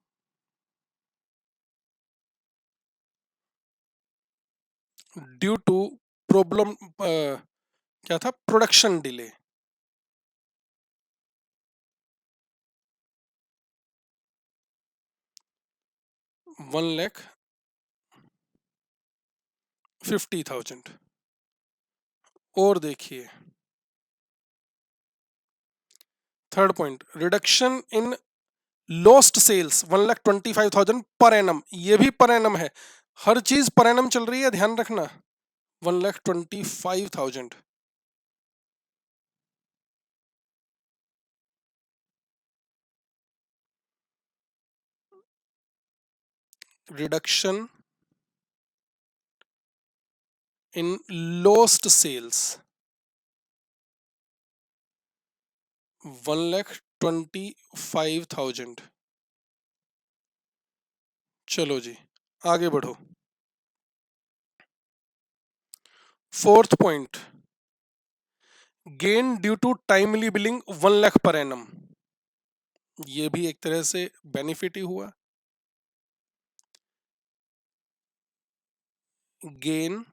due to problem, क्या था, प्रोडक्शन डिले। $1,50,000। और देखिए third point, reduction in lost sales 1,25,000 per annum, ये भी पर एनम है, हर चीज पर एनम चल रही है, ध्यान रखना। 1,25,000 रिडक्शन इन लॉस्ट सेल्स 1,25,000। चलो जी आगे बढ़ो। Fourth point, gain due to timely billing 1 lakh per annum, ये भी एक तरह से बेनिफिट ही हुआ। Gain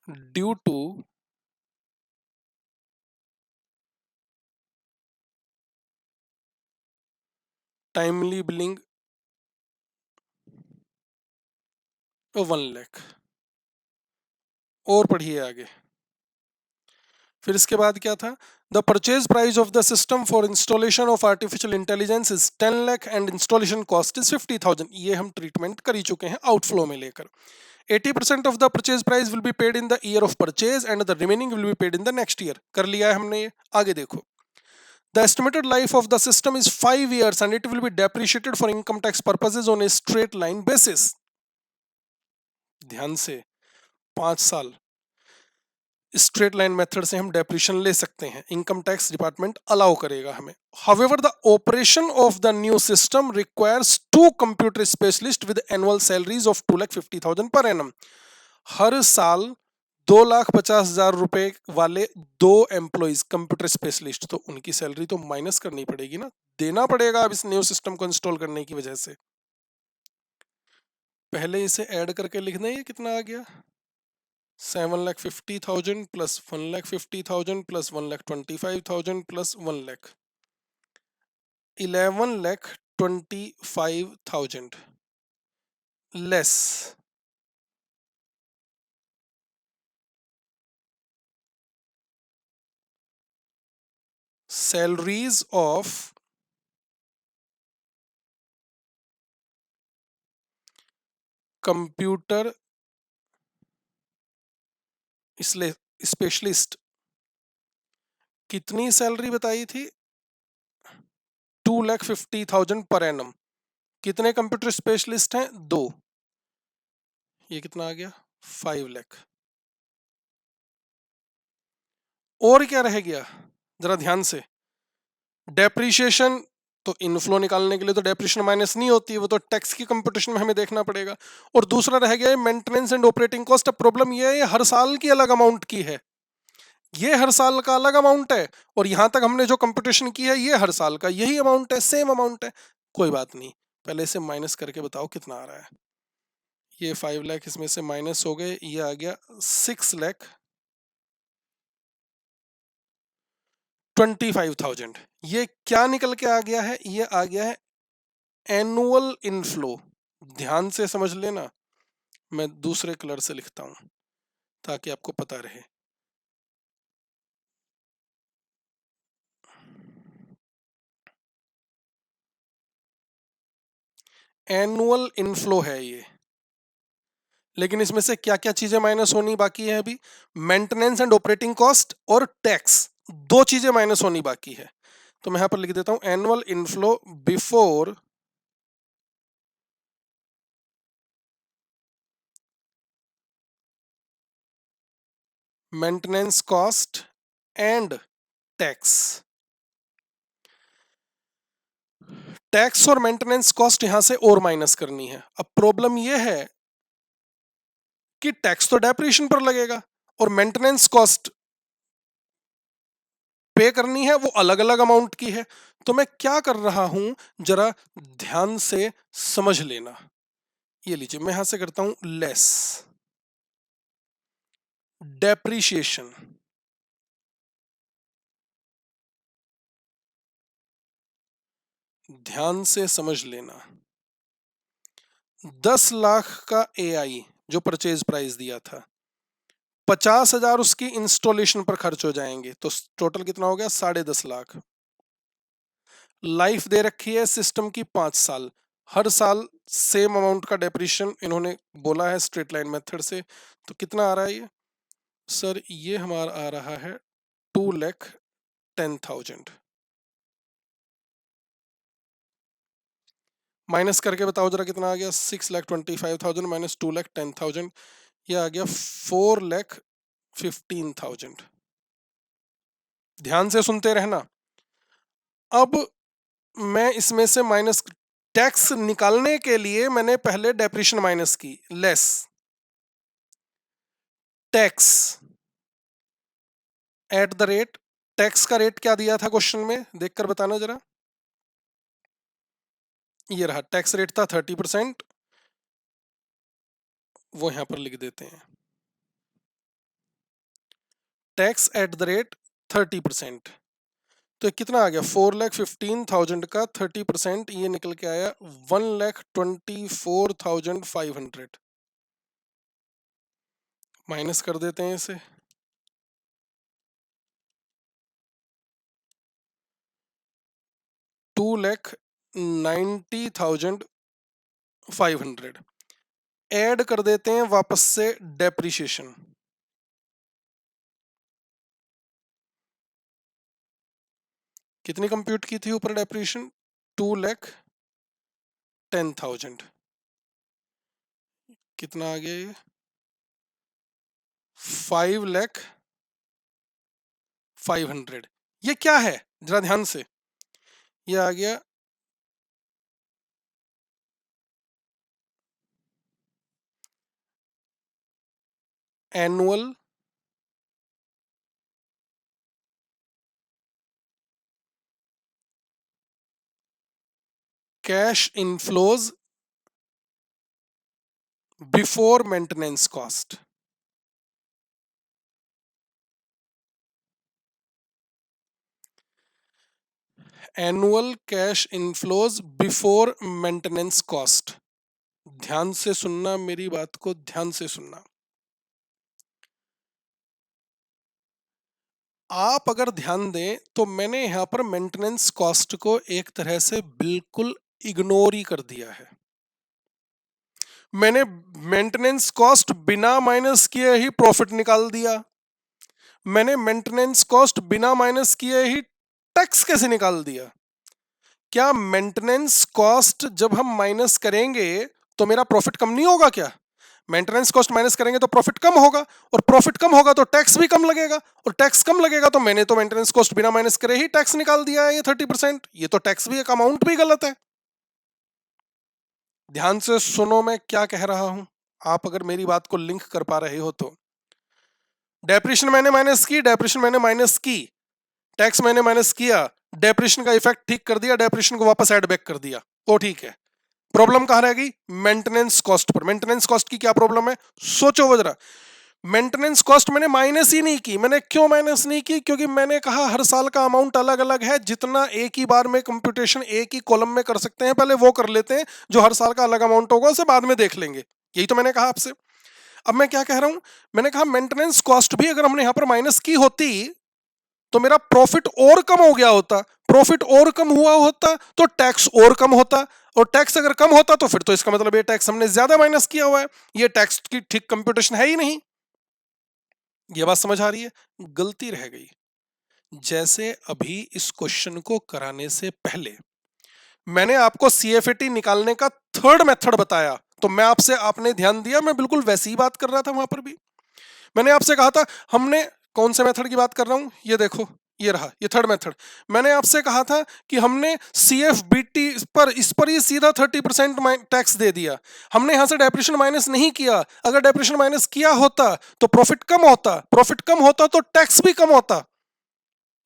due to timely billing 1 lakh. और पढ़िए आगे। फिर इसके बाद क्या था, the purchase price of the system for installation of artificial intelligence is 10 lakh and installation cost is 50,000। ये हम ट्रीटमेंट कर ही चुके हैं आउटफ्लो में लेकर। 80% of the purchase price will be paid in the year of purchase and the remaining will be paid in the next year। कर लिया है हमने ये। आगे देखो, the estimated life of the system is 5 years and it will be depreciated for income tax purposes on a straight line basis। ध्यान से, 5 साल स्ट्रेट लाइन मेथड से हम डेप्रिशिएशन ले सकते हैं, इनकम टैक्स डिपार्टमेंट अलाउ करेगा हमें। However, the operation of the new system requires 2 computer specialists with annual salaries of 2,50,000 per annum। हर साल 2,50,000 रुपए वाले 2 एम्प्लॉइज कंप्यूटर स्पेशलिस्ट, तो उनकी सैलरी तो माइनस करनी पड़ेगी ना, देना पड़ेगा अब इस न्यू सिस्टम को इंस्टॉल करने की वजह से। पहले इसे ऐड करके लिख दें, ये कितना आ गया, 7,50,000 plus 1,50,000 plus 1,25,000 plus 1 lakh, 11,25,000 less salaries of computer specialist. कितनी सैलरी बताई थी, 2,50,000 पर एनम। कितने कंप्यूटर स्पेशलिस्ट हैं, 2, ये कितना आ गया, 5 लाख। और क्या रह गया, जरा ध्यान से, डेप्रिशिएशन, तो इनफ्लो निकालने के लिए तो डेप्रिशिएशन माइनस नहीं होती, वो तो टैक्स की कंप्यूटेशन में हमें देखना पड़ेगा। और दूसरा रह गया मेंटेनेंस एंड ऑपरेटिंग कॉस्ट। अब प्रॉब्लम ये है, ये हर साल की अलग अमाउंट की है, ये हर साल का अलग अमाउंट है, और यहां तक हमने जो कंप्यूटेशन की है ये हर साल का यही अमाउंट है, सेम अमाउंट है। कोई बात नहीं, पहले इसे माइनस करके बताओ कितना आ रहा है। ये 5 लाख इसमें से माइनस हो गए, ये आ गया 6,25,000। ये क्या निकल के आ गया है, ये आ गया है एनुअल इनफ्लो। ध्यान से समझ लेना, मैं दूसरे कलर से लिखता हूं ताकि आपको पता रहे। एनुअल इनफ्लो है ये, लेकिन इसमें से क्या क्या चीजें माइनस होनी बाकी है अभी, मेंटेनेंस एंड ऑपरेटिंग कॉस्ट और टैक्स, 2 चीजें माइनस होनी बाकी है। तो मैं यहां पर लिख देता हूं annual inflow before maintenance cost and tax. Tax और मेंटेनेंस कॉस्ट यहां से और माइनस करनी है। अब प्रॉब्लम यह है कि टैक्स तो डेप्रिसिएशन पर लगेगा और मेंटेनेंस कॉस्ट पे करनी है, वो अलग अलग अमाउंट की है। तो मैं क्या कर रहा हूं, जरा ध्यान से समझ लेना। ये लीजिए, मैं यहां से करता हूं लेस डेप्रिसिएशन। ध्यान से समझ लेना। 10 लाख का एआई जो परचेज प्राइस दिया था, 50,000 उसकी इंस्टॉलेशन पर खर्च हो जाएंगे, तो टोटल कितना हो गया? 10.5 लाख। लाइफ दे रखी है सिस्टम की 5 साल, हर साल सेम अमाउंट का डेप्रिशिएशन इन्होंने बोला है स्ट्रेट लाइन मेथड से। तो कितना आ रहा है ये? सर ये हमारा आ रहा है 2,10,000। माइनस करके बताओ जरा कितना आ गया? 6,25,000 माइनस 2,10,000, ये आ गया 4,15,000। ध्यान से सुनते रहना। अब मैं इसमें से माइनस, टैक्स निकालने के लिए मैंने पहले डेप्रिसिएशन माइनस की, less tax at the rate. Tax का रेट क्या दिया था क्वेश्चन में, देखकर बताना जरा। ये रहा, टैक्स रेट था 30%, वो यहां पर लिख देते हैं। टैक्स एट द रेट 30%, तो कितना आ गया? 4,15,000 का 30%, ये निकल के आया 1,24,500। माइनस कर देते हैं इसे। 2,90,500 ऐड कर देते हैं वापस से डेप्रिसिएशन। कितनी कंप्यूट की थी ऊपर डेप्रिसिएशन? 2,10,000। कितना आ गया ये? 5,05,000। ये क्या है जरा ध्यान से? ये आ गया annual cash inflows before maintenance cost. Annual cash inflows before maintenance cost. ध्यान से सुनना, मेरी बात को ध्यान से सुनना। आप अगर ध्यान दें तो मैंने यहां पर मेंटेनेंस कॉस्ट को एक तरह से बिल्कुल इग्नोर ही कर दिया है। मैंने मेंटेनेंस कॉस्ट बिना माइनस किए ही प्रॉफिट निकाल दिया। मैंने मेंटेनेंस कॉस्ट बिना माइनस किए ही टैक्स कैसे निकाल दिया? क्या मेंटेनेंस कॉस्ट जब हम माइनस करेंगे तो मेरा प्रॉफिट कम नहीं होगा क्या? मेंटेनेंस कॉस्ट माइनस करेंगे तो प्रॉफिट कम होगा, और प्रॉफिट कम होगा तो टैक्स भी कम लगेगा, और टैक्स कम लगेगा तो मैंने तो मेंटेनेंस कॉस्ट बिना माइनस करे ही टैक्स निकाल दिया है, ये 30%। ये तो टैक्स भी एक अमाउंट भी गलत है। ध्यान से सुनो मैं क्या कह रहा हूं, आप अगर मेरी बात को लिंक कर पा रहे हो तो। डेप्रिसिएशन मैंने माइनस की, डेप्रिसिएशन मैंने माइनस की, टैक्स मैंने माइनस किया, डेप्रिसिएशन का इफेक्ट ठीक कर दिया, डेप्रिसिएशन को वापस ऐड बैक कर दिया, वो ठीक है। प्रॉब्लम कहां रह गई? Maintenance cost per. Maintenance cost की क्या प्रॉब्लम है, सोचो वो जरा। मेंटेनेंस कॉस्ट मैंने माइनस ही नहीं की। मैंने क्यों माइनस नहीं की? क्योंकि मैंने कहा हर साल का अमाउंट अलग अलग है, जितना एक ही बार में कंप्यूटेशन एक ही कॉलम में कर सकते हैं पहले वो कर लेते हैं, जो हर साल का अलग अमाउंट होगा उसे बाद में देख लेंगे। यही तो मैंने कहा आपसे। अब मैं क्या कह रहा हूं, मैंने कहा मेंटेनेंस कॉस्ट भी अगर हमने यहां पर माइनस की होती तो मेरा प्रॉफिट और कम हो गया होता। प्रॉफिट और कम हुआ होता तो टैक्स और कम होता, और टैक्स अगर कम होता तो फिर तो इसका मतलब ये टैक्स हमने ज्यादा माइनस किया हुआ है, ये टैक्स की ठीक कंप्यूटेशन है ही नहीं। ये बात समझ आ रही है? गलती रह गई। जैसे अभी इस क्वेश्चन को कराने से पहले मैंने आपको सीएफएटी निकालने का थर्ड मेथड बताया, तो मैं आपसे, आपने ध्यान दिया, मैं बिल्कुल वैसी ही बात कर रहा था वहां पर भी। मैंने आपसे कहा था, हमने कौन से मेथड की बात कर रहा हूं, ये देखो, ये रहा, ये थर्ड मेथड। मैंने आपसे कहा था कि हमने सीएफबीटी पर इस पर ही सीधा 30% टैक्स दे दिया, हमने यहां से डेप्रिसिएशन माइनस नहीं किया। अगर डेप्रिसिएशन माइनस किया होता तो प्रॉफिट कम होता, प्रॉफिट कम होता तो टैक्स भी कम होता,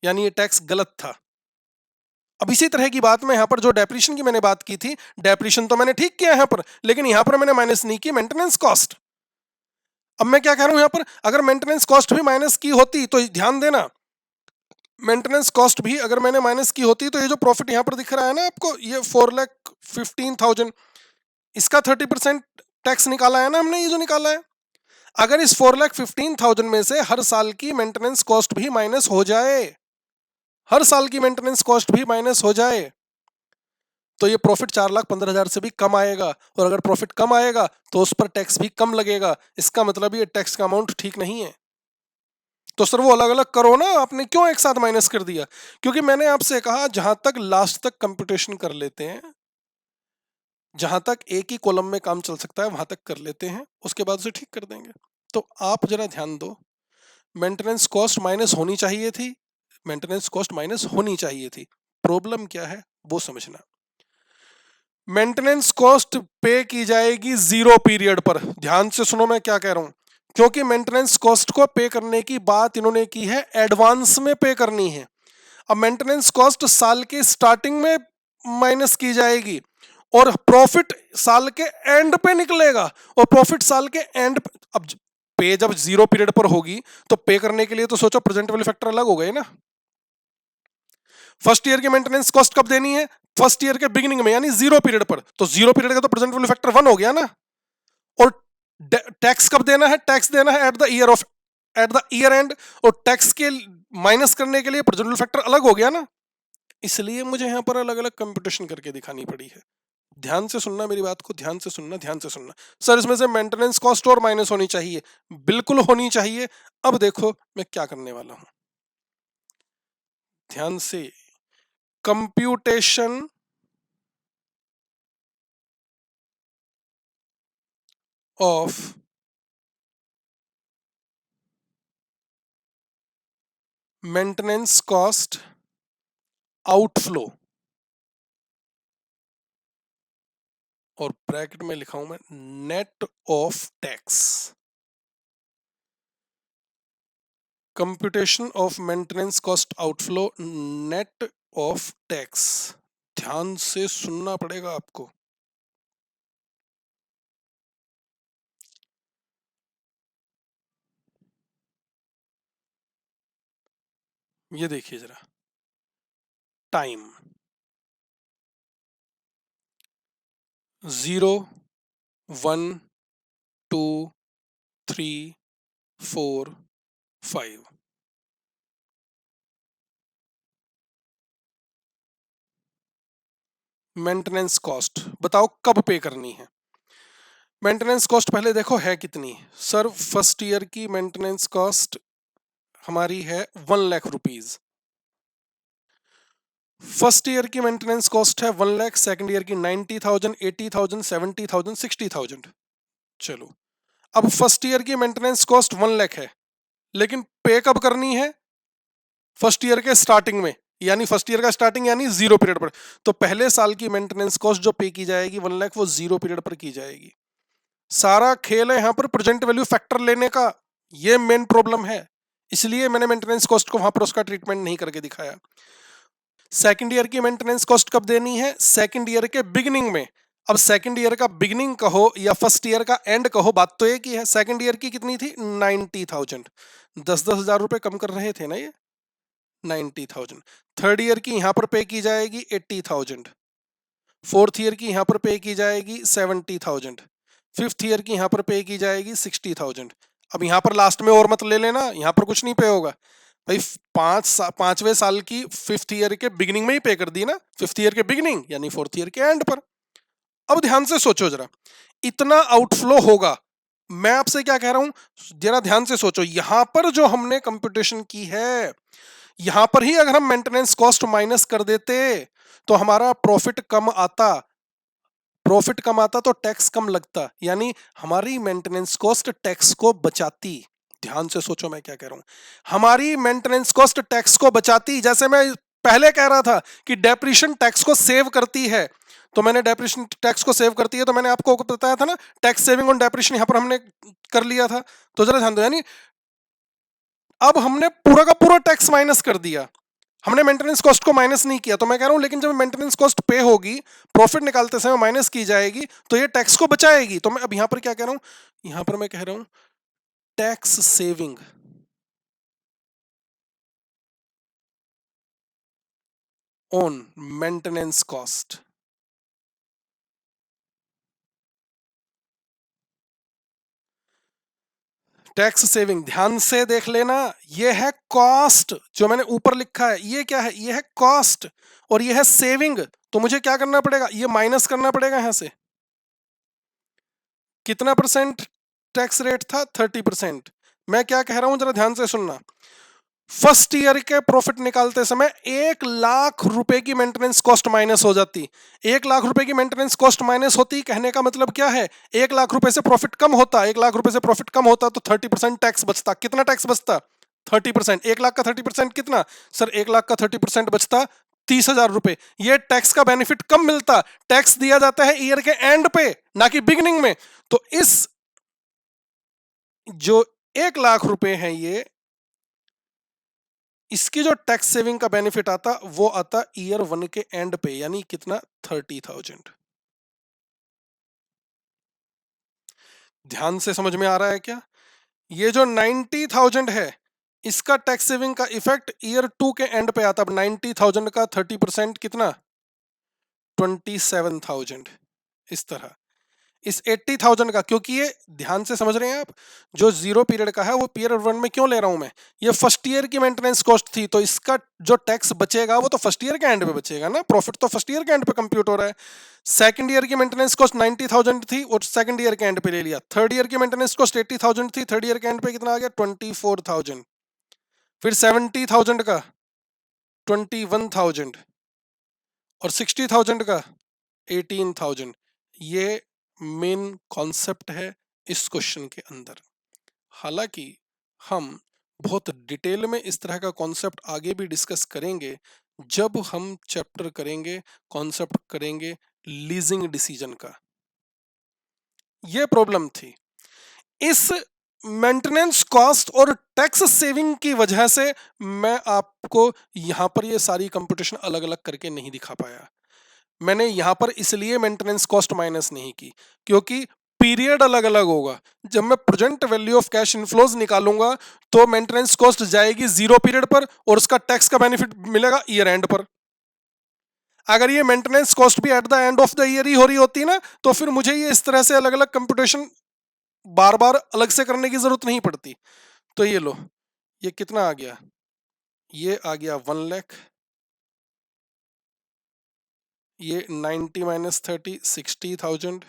यानी ये टैक्स गलत था। अब इसी तरह की बात मैं यहां पर जो डेप्रिसिएशन की मैंने बात की थी, डेप्रिसिएशन तो मैंने ठीक किया यहां पर, लेकिन यहां पर मैंने माइनस नहीं की मेंटेनेंस कॉस्ट। अब मैं क्या कह रहा हूं यहां पर, अगर मेंटेनेंस कॉस्ट भी माइनस की होती तो ध्यान देना, मेंटेनेंस कॉस्ट भी अगर मैंने माइनस की होती तो ये जो प्रॉफिट यहां पर दिख रहा है ना आपको, ये 4,15,000, इसका 30% टैक्स निकाला है ना हमने, ये जो निकाला है। अगर इस 4,15,000 में से हर साल की मेंटेनेंस कॉस्ट भी माइनस हो जाए, हर साल की मेंटेनेंस कॉस्ट भी माइनस हो जाए, तो ये प्रॉफिट 4,15,000 से भी कम आएगा। और अगर प्रॉफिट कम आएगा तो उस पर टैक्स भी कम लगेगा। इसका मतलब ये टैक्स का अमाउंट ठीक नहीं है। तो सर वो अलग अलग करो ना, आपने क्यों एक साथ माइनस कर दिया? क्योंकि मैंने आपसे कहा जहां तक लास्ट तक कंप्यूटेशन कर लेते हैं, जहां तक एक ही कॉलम में काम चल सकता है वहां तक कर लेते हैं, उसके बाद उसे ठीक कर देंगे। तो आप जरा ध्यान दो, मेंटेनेंस कॉस्ट माइनस होनी चाहिए थी, मेंटेनेंस कॉस्ट माइनस होनी चाहिए थी। प्रॉब्लम क्या है वो समझना। मेंटेनेंस कॉस्ट पे की जाएगी जीरो पीरियड पर। ध्यान से सुनो मैं क्या कह रहा हूं, क्योंकि मेंटेनेंस कॉस्ट को पे करने की बात इन्होंने की है एडवांस में पे करनी है। अब मेंटेनेंस कॉस्ट साल के स्टार्टिंग में माइनस की जाएगी और प्रॉफिट साल के एंड पे निकलेगा, और प्रॉफिट साल के एंड पे, अब पे जब जीरो पीरियड पर होगी तो पे करने के लिए तो सोचो प्रेजेंट वैल्यू फैक्टर अलग हो गए ना। फर्स्ट ईयर की मेंटेनेंस कॉस्ट कब देनी है? फर्स्ट ईयर के बिगिनिंग में, यानी जीरो पीरियड पर। तो जीरो पीरियड का तो प्रेजेंट वैल्यू फैक्टर 1 हो गया ना। और टैक्स कब देना है? टैक्स देना है एट द ईयर एंड, और टैक्स के माइनस करने के लिए प्रेजेंट वैल्यू फैक्टर अलग हो गया ना। इसलिए मुझे यहां पर अलग अलग कंप्यूटेशन करके दिखानी पड़ी है। ध्यान से सुनना मेरी बात को, ध्यान से सुनना, ध्यान से सुनना। सर इसमें से मेंटेनेंस कॉस्ट और माइनस होनी चाहिए, बिल्कुल होनी चाहिए। अब देखो मैं क्या करने वाला हूं, ध्यान से। Computation of maintenance cost outflow, और ब्रैकेट में लिखा हूं मैं net of tax. Computation of maintenance cost outflow net of tax. ध्यान से सुनना पड़ेगा आपको। ये देखिए जरा, टाइम 0, 1, 2, 3, 4, 5। मेंटेनेंस कॉस्ट बताओ कब पे करनी है? मेंटेनेंस कॉस्ट पहले देखो है कितनी। सर फर्स्ट ईयर की मेंटेनेंस कॉस्ट हमारी है 1,00,000 रुपीज। फर्स्ट ईयर की मेंटेनेंस कॉस्ट है 1,00,000, सेकंड ईयर की 90,000, 80,000, 70,000, 60,000। चलो, अब फर्स्ट ईयर की मेंटेनेंस कॉस्ट 1,00,000 है, लेकिन पे कब करनी है? फर्स्ट ईयर के स्टार्टिंग में, यानी फर्स्ट ईयर का स्टार्टिंग यानी जीरो पीरियड पर। तो पहले साल की मेंटेनेंस कॉस्ट जो पे की जाएगी 1,00,000, वो जीरो पीरियड पर की जाएगी। सारा खेल है यहां पर प्रेजेंट वैल्यू फैक्टर लेने का, ये मेन प्रॉब्लम है। इसलिए मैंने मेंटेनेंस कॉस्ट को वहां पर उसका ट्रीटमेंट नहीं करके दिखाया। सेकंड ईयर की मेंटेनेंस कॉस्ट कब देनी है? सेकंड ईयर के बिगिनिंग में। अब सेकंड ईयर का बिगिनिंग कहो या फर्स्ट ईयर का एंड कहो, बात तो एक ही है। सेकंड ईयर की कितनी थी? 90,000। 10,000 रुपए कम कर रहे थे ना ये, 90,000। थर्ड ईयर की यहां पर पे की जाएगी 80,000। फोर्थ ईयर की यहां पर पे की जाएगी 70,000। फिफ्थ ईयर की यहां पर पे की जाएगी 60,000। अब यहां पर लास्ट में और मत ले लेना, यहां पर कुछ नहीं पे होगा भाई। पांचवें साल की फिफ्थ ईयर के बिगिनिंग में ही पे कर दी ना, फिफ्थ ईयर के बिगिनिंग यानी फोर्थ ईयर के एंड पर। अब ध्यान से सोचो जरा, इतना आउटफ्लो होगा। मैं आपसे क्या कह रहा हूं, जरा ध्यान से सोचो। यहां पर जो हमने कंप्यूटेशन की है, यहां पर ही अगर हम मेंटेनेंस कॉस्ट माइनस कर देते तो हमारा प्रॉफिट कम आता। प्रॉफिट कम आता तो टैक्स कम लगता, यानी हमारी मेंटेनेंस कॉस्ट टैक्स को बचाती। ध्यान से सोचो मैं क्या कह रहा हूं। हमारी मेंटेनेंस कॉस्ट टैक्स को बचाती, जैसे मैं पहले कह रहा था कि डेप्रिशिएशन टैक्स को सेव करती है, तो मैंने डेप्रिशिएशन टैक्स को सेव करती है, तो मैंने आपको बताया था ना, टैक्स सेविंग ऑन डेप्रिशिएशन यहां पर हमने कर लिया था। तो जरा ध्यान दो, यानी अब हमने पूरा का पूरा टैक्स माइनस कर दिया, हमने मेंटेनेंस कॉस्ट को माइनस नहीं किया। तो मैं कह रहा हूं लेकिन जब मेंटेनेंस कॉस्ट पे होगी, प्रॉफिट निकालते समय माइनस की जाएगी, तो ये टैक्स को बचाएगी। तो मैं अब यहां पर क्या कह रहा हूं, यहां पर मैं कह रहा हूं tax saving on maintenance cost. Tax saving ध्यान से देख लेना, ये है कॉस्ट, जो मैंने ऊपर लिखा है ये क्या है, ये है कॉस्ट, और ये है सेविंग। तो मुझे क्या करना पड़ेगा, ये माइनस करना पड़ेगा यहां से। कितना परसेंट टैक्स रेट था, 30%। मैं क्या कह रहा हूं जरा ध्यान से सुनना, फर्स्ट ईयर के प्रॉफिट निकालते समय 1 लाख रुपए की मेंटेनेंस कॉस्ट माइनस हो जाती। 1 लाख रुपए की मेंटेनेंस कॉस्ट माइनस होती, कहने का मतलब क्या है, 1 लाख रुपए से प्रॉफिट कम होता, 1 लाख रुपए से प्रॉफिट कम होता तो 30% टैक्स बचता। कितना टैक्स बचता, 30%। 1 लाख का 30% कितना सर, 1 लाख का 30% बचता 30,000 रुपए। ये टैक्स का बेनिफिट कम मिलता, टैक्स दिया जाता है ईयर के एंड पे, ना कि बिगिनिंग में। तो इस जो 1 लाख रुपए हैं ये, इसकी जो टैक्स सेविंग का बेनिफिट आता वो आता ईयर 1 के एंड पे, यानी कितना, 30,000। ध्यान से समझ में आ रहा है क्या, ये जो 90,000 है, इसका टैक्स सेविंग का इफेक्ट ईयर 2 के एंड पे आता। अब 90,000 का 30% कितना, 27,000। इस तरह इस 80,000 का, क्योंकि ये ध्यान से समझ रहे हैं आप, जो जीरो पीरियड का है वो पीरियड 1 में क्यों ले रहा हूं मैं, ये फर्स्ट ईयर की मेंटेनेंस कॉस्ट थी, तो इसका जो टैक्स बचेगा वो तो फर्स्ट ईयर के एंड पे बचेगा ना, प्रॉफिट तो फर्स्ट ईयर के एंड पे कंप्यूट हो रहा है। सेकंड ईयर की मेंटेनेंस कॉस्ट 90,000 थी और सेकंड ईयर के एंड पे ले लिया। थर्ड ईयर की मेंटेनेंस कॉस्ट 80,000 थी, थर्ड ईयर के एंड पे कितना आ गया, 24,000। फिर 70,000 का 21,000 और 60,000 का 18,000। ये मेन कॉन्सेप्ट है इस क्वेश्चन के अंदर। हालांकि हम बहुत डिटेल में इस तरह का कॉन्सेप्ट आगे भी डिस्कस करेंगे जब हम चैप्टर करेंगे, कॉन्सेप्ट करेंगे लीजिंग डिसीजन का। यह प्रॉब्लम थी, इस मेंटेनेंस कॉस्ट और टैक्स सेविंग की वजह से मैं आपको यहां पर ये सारी कंप्यूटेशन अलग अलग करके नहीं दिखा पाया। मैंने यहां पर इसलिए मेंटेनेंस कॉस्ट माइनस नहीं की क्योंकि पीरियड अलग अलग होगा। जब मैं present value of cash inflows निकालूंगा तो मेंटेनेंस कॉस्ट जाएगी जीरो पीरियड पर और उसका टैक्स का बेनिफिट मिलेगा ईयर एंड पर। अगर ये मेंटेनेंस कॉस्ट भी at the end of the year ही हो रही होती ना, तो फिर मुझे ये इस तरह से अलग अलग कंप्यूटेशन बार बार अलग से करने की जरूरत नहीं पड़ती। तो ये लो, ये कितना आ गया, ये आ गया 1 लाख, ये 90 माइनस 30 60,000,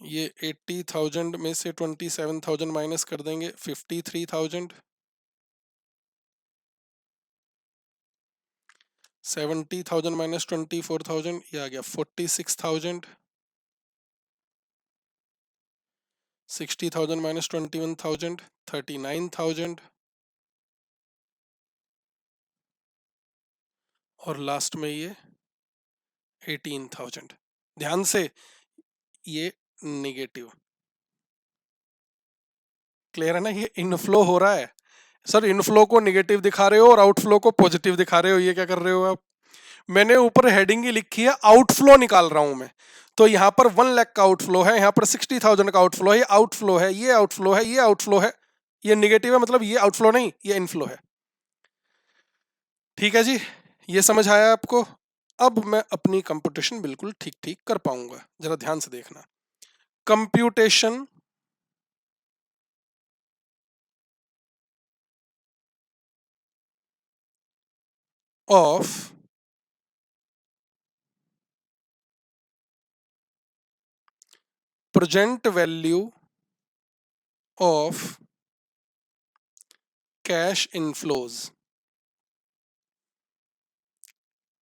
ये 80,000 में से 27,000 माइनस कर देंगे 53,000, 70,000 माइनस 24,000, ये आ गया 46,000, 60,000 माइनस 21,000 39,000, और लास्ट में ये 18,000। ध्यान से, ये निगेटिव, क्लियर है ना, ये इनफ्लो हो रहा है। सर इनफ्लो को निगेटिव दिखा रहे हो और आउटफ्लो को पॉजिटिव दिखा रहे हो, ये क्या कर रहे हो आप। मैंने ऊपर हेडिंग ही लिखी है आउटफ्लो निकाल रहा हूं मैं, तो यहां पर 1 लाख का आउटफ्लो है, यहां पर 60,000 का आउटफ्लो है, ये आउटफ्लो है, ये आउटफ्लो है, ये आउटफ्लो है, ये निगेटिव है, मतलब ये आउटफ्लो नहीं, ये इनफ्लो है। ठीक है जी, ये समझ आया आपको। अब मैं अपनी कंप्यूटेशन बिल्कुल ठीक ठीक कर पाऊंगा, जरा ध्यान से देखना। Computation of present value of cash inflows,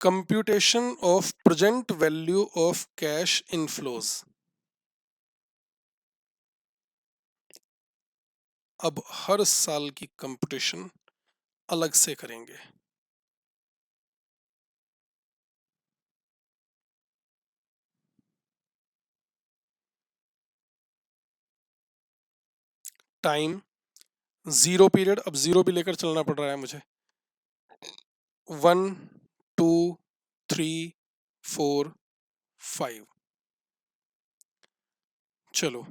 computation of present value of cash inflows। अब हर साल की कंपटीशन अलग से करेंगे। टाइम, जीरो पीरियड, अब जीरो भी लेकर चलना पड़ रहा है मुझे। 1 2 3 4 5। चलो,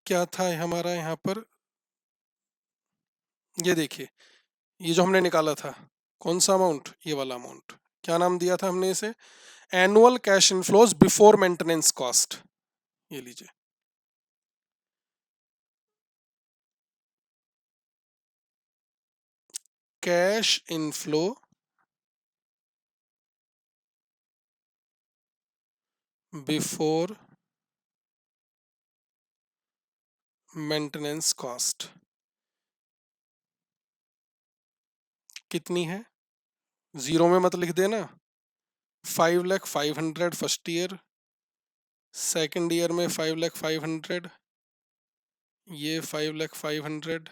क्या था हमारा यहाँ पर, ये देखिए, ये जो हमने निकाला था, कौन सा अमाउंट, ये वाला अमाउंट, क्या नाम दिया था हमने इसे, annual cash inflows before maintenance cost. ये लीजिए, cash inflow before maintenance cost कितनी है, जीरो में मत लिख देना। 5,05,100 फर्स्ट ईयर, सेकंड ईयर में 5,05,100, ये 5,05,100,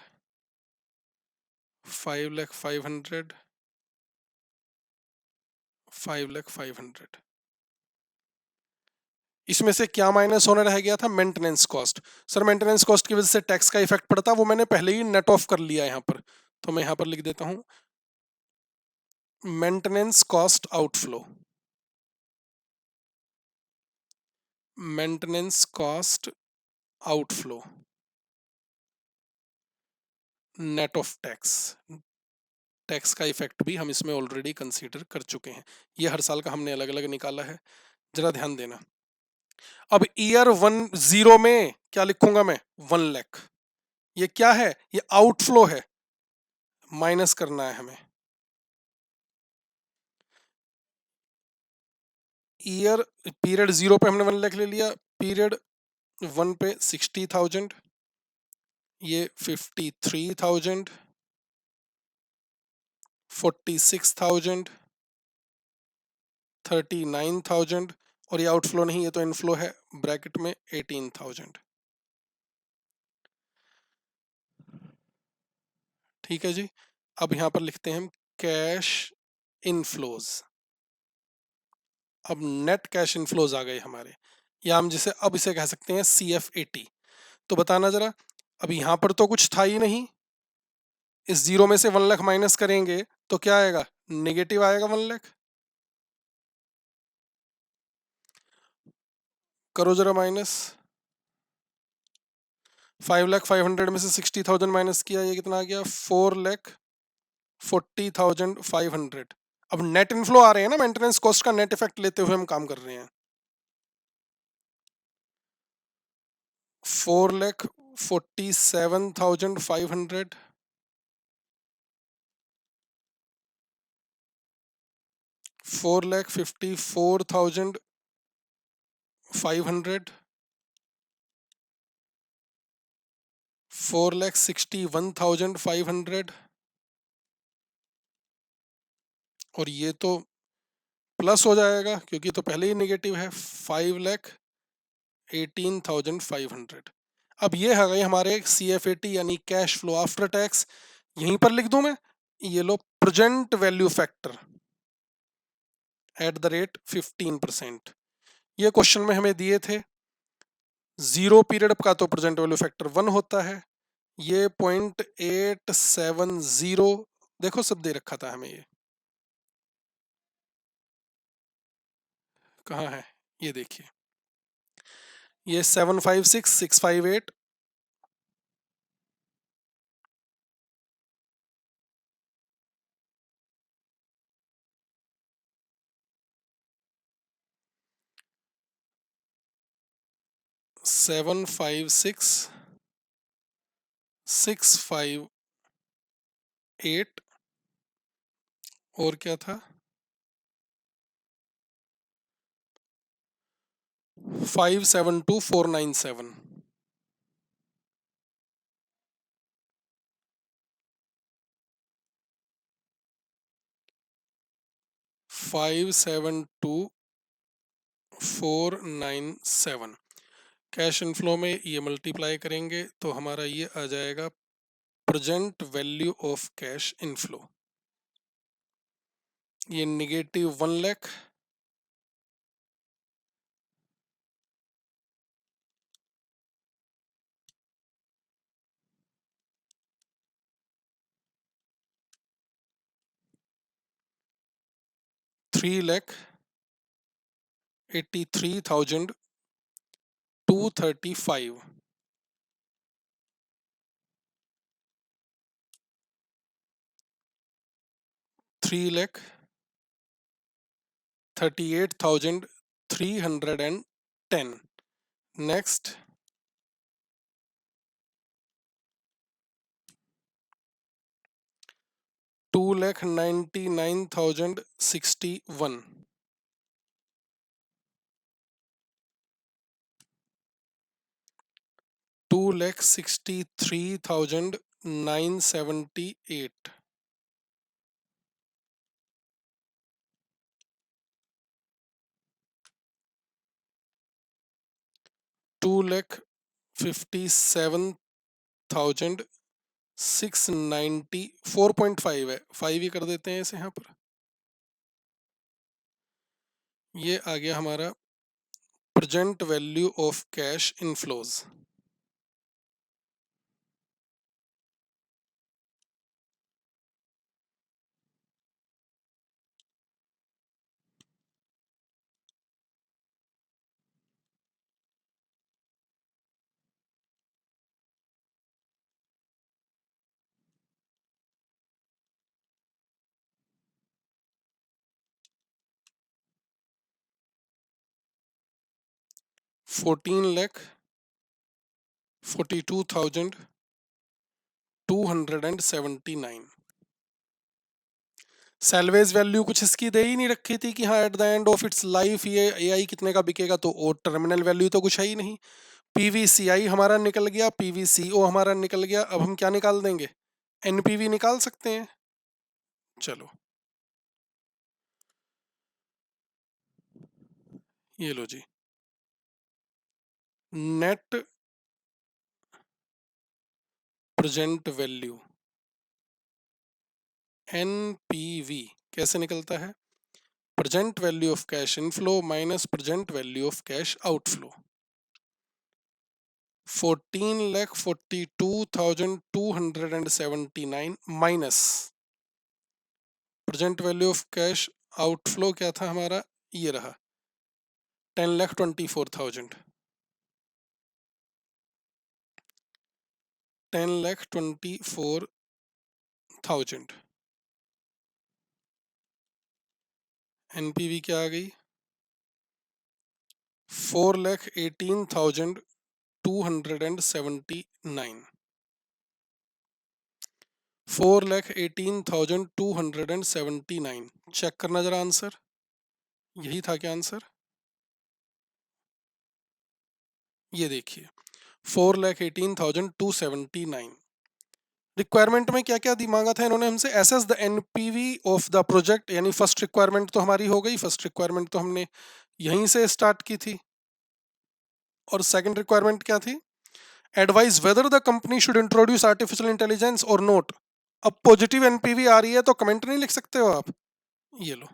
5,05,100, 5,05,100। इसमें से क्या माइनस होने रह गया था, maintenance cost. Sir maintenance cost की वजह से टैक्स का इफेक्ट पड़ता, वो मैंने पहले ही नेट ऑफ कर लिया यहाँ पर, तो मैं यहाँ पर लिख देता हूँ maintenance cost outflow, maintenance cost outflow net of tax. Tax का इफेक्ट भी हम इसमें ऑलरेडी कंसीडर कर चुके हैं, ये हर साल का हमने अलग अलग निकाला है, जरा ध्यान देना। अब ईयर 10 में क्या लिखूंगा मैं, 1 लाख, ये क्या है, ये आउटफ्लो है, माइनस करना है हमें। ईयर, पीरियड 0 पे हमने 1 लाख ले लिया, पीरियड 1 पे 60,000, ये 53,000, 46,000, 39,000, और ये आउटफ्लो नहीं, ये तो इनफ्लो है, ब्रैकेट में 18,000। ठीक है जी, अब यहां पर लिखते हैं हम कैश इनफ्लोज। अब नेट कैश इनफ्लोज आ गए हमारे, या हम जिसे अब इसे कह सकते हैं CF80। तो बताना जरा, अब यहां पर तो कुछ था ही नहीं, इस जीरो में से 1 लाख माइनस करेंगे तो क्या आएगा, नेगेटिव आएगा 1 लाख। करो जरा माइनस, 5,05,100 में से 60,000 माइनस किया, ये कितना आ गया, 4,40,500। अब नेट इनफ्लो आ रहे हैं ना, मेंटेनेंस कॉस्ट का नेट इफेक्ट लेते हुए हम काम कर रहे हैं। 4,47,500, 4,54,500, 4,61,500, और ये तो प्लस हो जाएगा क्योंकि तो पहले ही नेगेटिव है, 5,18,500। अब ये है गई हमारे CF80 यानी कैश फ्लो आफ्टर टैक्स। यहीं पर लिख दूं मैं, ये लो present value factor at the rate 15%। ये क्वेश्चन में हमें दिए थे, जीरो पीरियड का तो प्रेजेंट वैल्यू फैक्टर 1 होता है, ये 0.870, देखो सब दे रखा था हमें, ये कहाँ है, ये देखिए, ये 756,658, 756,658, और क्या था, 5,72,497। 5,72,497। कैश इनफ्लो में ये मल्टीप्लाई करेंगे तो हमारा ये आ जाएगा present value of cash inflow. ये -1 लाख, $3,83,235, 3,38,310. Next, 2,99,061, 2,63,978, 2,57,690, 4.5 है, 5 ही कर देते हैं इसे यहाँ पर। ये आ गया हमारा present value of cash inflows. $14,42,279। Salvage value कुछ इसकी दे ही नहीं रखी थी कि हाँ eight the end of its life ये एआई कितने का बिकेगा, तो वो टर्मिनल वैल्यू तो कुछ है ही नहीं। पीवीसीआई हमारा निकल गया, पीवीसीओ हमारा निकल गया, अब हम क्या निकाल देंगे, एनपीवी निकाल सकते हैं। चलो ये लो जी, नेट प्रेजेंट वैल्यू एनपीवी कैसे निकलता है, present value of cash inflow minus present value of cash outflow. 14,42,279 minus present value of cash outflow क्या था हमारा, ये रहा 10,24,000, 10,24,000। एनपीवी क्या आ गई, 4,18,279, 4,18,279। चेक करना जरा आंसर, यही था क्या आंसर, ये देखिए 4,18,279। रिक्वायरमेंट में क्या क्या मांगा था इन्होंने हमसे, assess the NPV of the project, यानी फर्स्ट रिक्वायरमेंट तो हमारी हो गई, फर्स्ट रिक्वायरमेंट तो हमने यहीं से स्टार्ट की थी। और सेकंड रिक्वायरमेंट क्या थी, advise whether the company should introduce artificial intelligence और नोट। अब पॉजिटिव एनपीवी आ रही है तो कमेंट नहीं लिख सकते हो आप, ये लो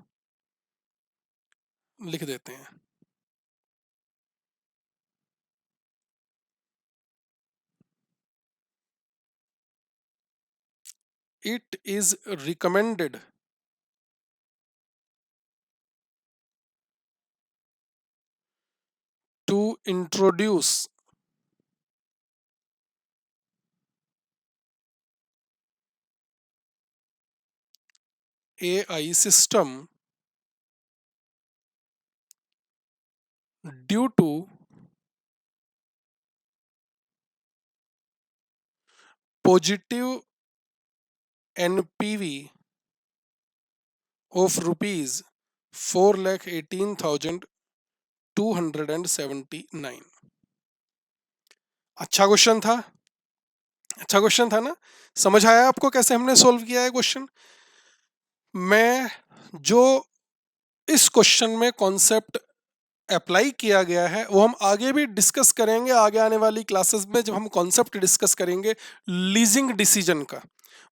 लिख देते हैं, it is recommended to introduce AI system due to positive NPV of rupees 4,18,279। अच्छा क्वेश्चन था, अच्छा क्वेश्चन था ना, समझ आया आपको कैसे हमने सोल्व किया है क्वेश्चन। मैं जो इस क्वेश्चन में कॉन्सेप्ट अप्लाई किया गया है वो हम आगे भी डिस्कस करेंगे, आगे आने वाली क्लासेस में जब हम कॉन्सेप्ट डिस्कस करेंगे लीजिंग डिसीजन का,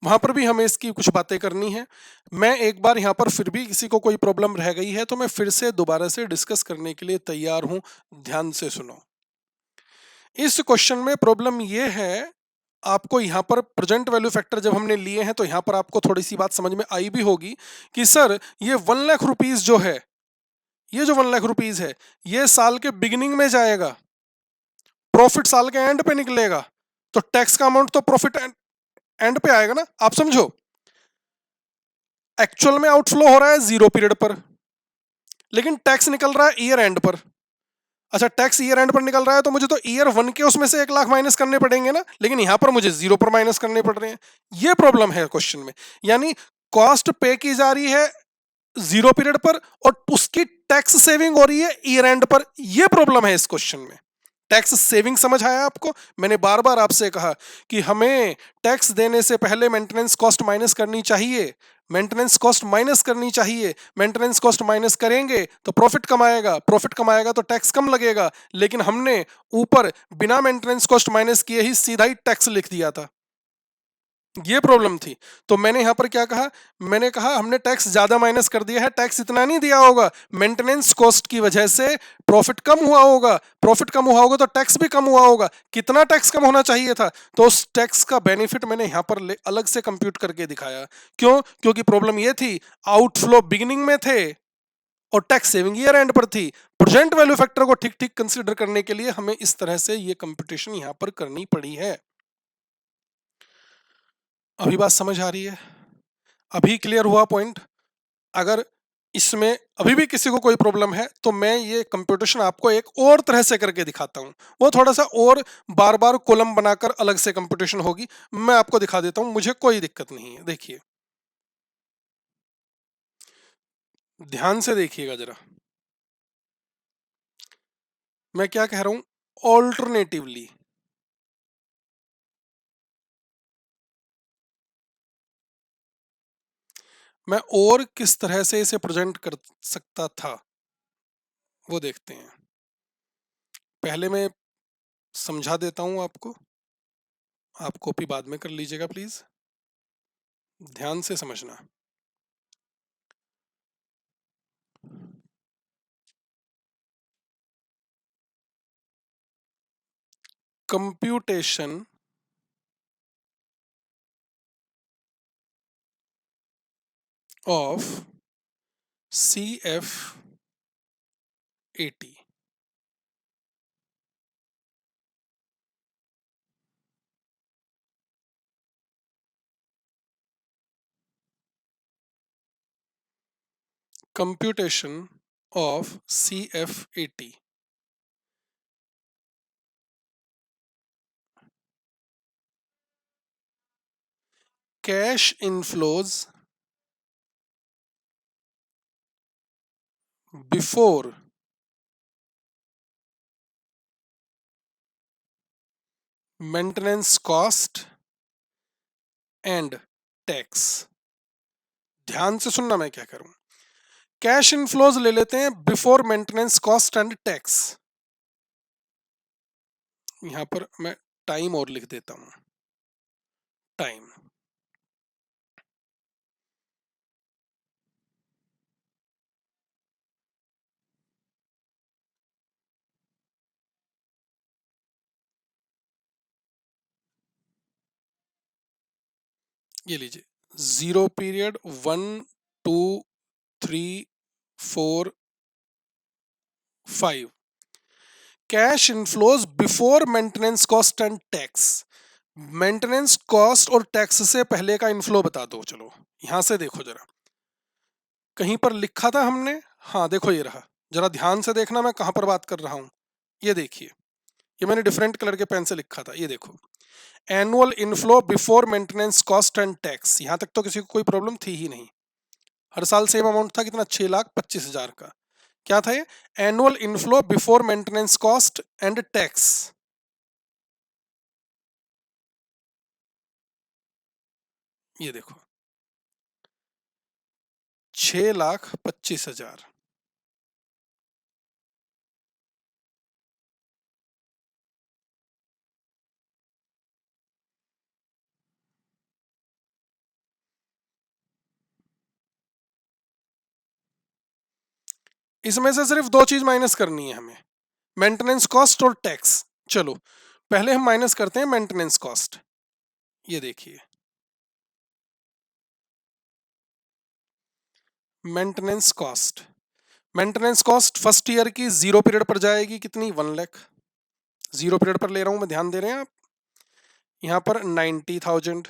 वहां पर भी हमें इसकी कुछ बातें करनी है। मैं एक बार यहाँ पर फिर भी किसी को कोई प्रॉब्लम रह गई है तो मैं फिर से दोबारा से डिस्कस करने के लिए तैयार हूं। ध्यान से सुनो। इस क्वेश्चन में प्रॉब्लम ये है, आपको यहाँ पर प्रेजेंट वैल्यू फैक्टर जब हमने लिए हैं तो यहाँ पर आपको थोड़ी सी बात समझ में आई भी होगी कि सर ये 1 लाख रुपीज जो है, ये जो 1 लाख रुपीज है ये साल के बिगिनिंग में जाएगा, प्रॉफिट साल के एंड पे निकलेगा, तो टैक्स का अमाउंट तो प्रॉफिट एंड पे आएगा ना। आप समझो, एक्चुअल में आउटफ्लो हो रहा है जीरो पीरियड पर, लेकिन टैक्स निकल रहा है ईयर एंड पर। अच्छा, टैक्स ईयर एंड पर निकल रहा है तो मुझे तो ईयर 1 के उसमें से 1 लाख माइनस करने पड़ेंगे ना, लेकिन यहां पर मुझे जीरो पर माइनस करने पड़ रहे हैं। ये प्रॉब्लम है क्वेश्चन में। यानी कॉस्ट पे की जा रही है जीरो पीरियड पर और उसकी टैक्स सेविंग हो रही है ईयर एंड पर। यह प्रॉब्लम है इस क्वेश्चन में। टैक्स सेविंग समझ आया आपको? मैंने बार बार आपसे कहा कि हमें टैक्स देने से पहले मेंटेनेंस कॉस्ट माइनस करनी चाहिए, मेंटेनेंस कॉस्ट माइनस करनी चाहिए। मेंटेनेंस कॉस्ट माइनस करेंगे तो प्रॉफिट कमाएगा, प्रॉफिट कमाएगा तो टैक्स कम लगेगा, लेकिन हमने ऊपर बिना मेंटेनेंस कॉस्ट माइनस किए ही सीधा ही टैक्स लिख दिया था। ये प्रॉब्लम थी। तो मैंने यहां पर क्या कहा, मैंने कहा हमने टैक्स ज्यादा माइनस कर दिया है, टैक्स इतना नहीं दिया होगा, मेंटेनेंस कॉस्ट की वजह से प्रॉफिट कम हुआ होगा, प्रॉफिट कम हुआ होगा तो टैक्स भी कम हुआ होगा। कितना टैक्स कम होना चाहिए था, तो उस टैक्स का बेनिफिट मैंने यहां पर अलग से कंप्यूट करके दिखाया। क्यों? क्योंकि प्रॉब्लम ये थी आउटफ्लो बिगिनिंग में थे और टैक्स सेविंग ईयर एंड पर थी। प्रेजेंट वैल्यू फैक्टर को ठीक ठीक कंसीडर करने के लिए हमें इस तरह से ये कंप्यूटेशन यहां पर करनी पड़ी है। अभी बात समझ आ रही है? अभी क्लियर हुआ पॉइंट? अगर इसमें अभी भी किसी को कोई प्रॉब्लम है तो मैं ये कंप्यूटेशन आपको एक और तरह से करके दिखाता हूं। वो थोड़ा सा और बार बार कॉलम बनाकर अलग से कंप्यूटेशन होगी, मैं आपको दिखा देता हूं, मुझे कोई दिक्कत नहीं है। देखिए, ध्यान से देखिएगा जरा, मैं क्या कह रहा हूं। ऑल्टरनेटिवली मैं और किस तरह से इसे प्रेजेंट कर सकता था वो देखते हैं। पहले मैं समझा देता हूं आपको, आप कॉपी बाद में कर लीजिएगा प्लीज, ध्यान से समझना। Computation of CF80। computation of CF80, cash inflows before maintenance cost and tax। ध्यान से सुनना मैं क्या करूं। कैश इनफ्लोज ले लेते हैं before maintenance cost and tax. यहां पर मैं टाइम और लिख देता हूं, टाइम। ये लीजिए, zero period 1 2 3 4 5, cash inflows before maintenance cost and tax. Maintenance cost और टैक्स से पहले का इनफ्लो बता दो। चलो यहां से देखो जरा, कहीं पर लिखा था हमने, हाँ देखो ये रहा, जरा ध्यान से देखना मैं कहां पर बात कर रहा हूं। ये देखिए, ये मैंने डिफरेंट कलर के पेन से लिखा था, ये देखो, annual inflow before maintenance cost and tax. यहां तक तो किसी को कोई प्रॉब्लम थी ही नहीं, हर साल सेम अमाउंट था, कितना, 6,25,000 का। क्या था ये? Annual inflow before maintenance cost and tax. ये देखो, 6,25,000। इसमें से सिर्फ दो चीज माइनस करनी है हमें, मेंटेनेंस कॉस्ट और टैक्स। चलो पहले हम माइनस करते हैं मेंटेनेंस कॉस्ट। ये देखिए maintenance cost, maintenance cost first year की जीरो पीरियड पर जाएगी कितनी, 1 लाख। जीरो पीरियड पर ले रहा हूं मैं, ध्यान दे रहे हैं आप। यहां पर 90,000,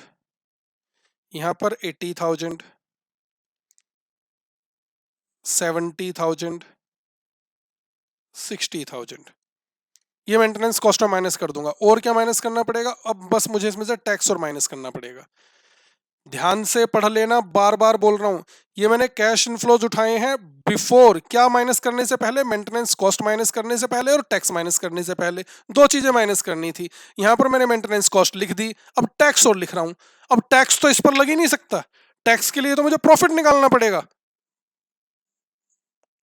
यहां पर 80,000, 70,000, 60,000। ये मेंटेनेंस कॉस्ट में माइनस कर दूंगा। और क्या माइनस करना पड़ेगा, अब बस मुझे इसमें से टैक्स और माइनस करना पड़ेगा। ध्यान से पढ़ लेना, बार बार बोल रहा हूं। ये मैंने कैश इनफ्लोज उठाए हैं बिफोर, क्या माइनस करने से पहले, मेंटेनेंस कॉस्ट माइनस करने से पहले और टैक्स माइनस करने से पहले। दो चीजें माइनस करनी थी। यहां पर मैंने मेंटेनेंस कॉस्ट लिख दी, अब टैक्स और लिख रहा हूं। अब टैक्स तो इस पर लग ही नहीं सकता, टैक्स के लिए तो मुझे प्रॉफिट निकालना पड़ेगा।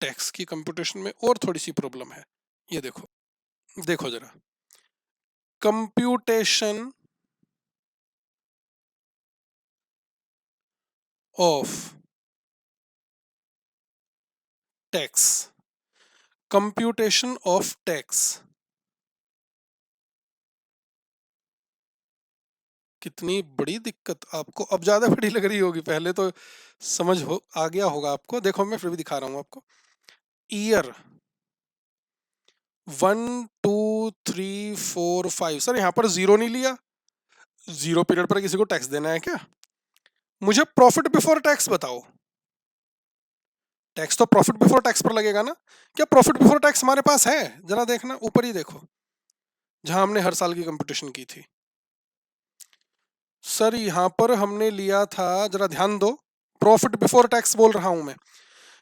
टैक्स की कंप्यूटेशन में और थोड़ी सी प्रॉब्लम है। ये देखो, देखो जरा, computation of tax, computation of tax. कितनी बड़ी दिक्कत आपको अब ज्यादा बड़ी लग रही होगी, पहले तो समझ हो आ गया होगा आपको। देखो मैं फिर भी दिखा रहा हूं आपको। ईयर 1 2 3 4 5, सर यहां पर जीरो नहीं लिया, जीरो पीरियड पर किसी को टैक्स देना है क्या? मुझे प्रॉफिट बिफोर टैक्स बताओ। टैक्स तो प्रॉफिट बिफोर टैक्स पर लगेगा ना? क्या प्रॉफिट बिफोर टैक्स हमारे पास है? जरा देखना ऊपर ही देखो, जहां हमने हर साल की कंपटीशन की थी। सर यहां पर हमने लिया था, जरा ध्यान दो, प्रॉफिट बिफोर टैक्स बोल रहा हूं मैं।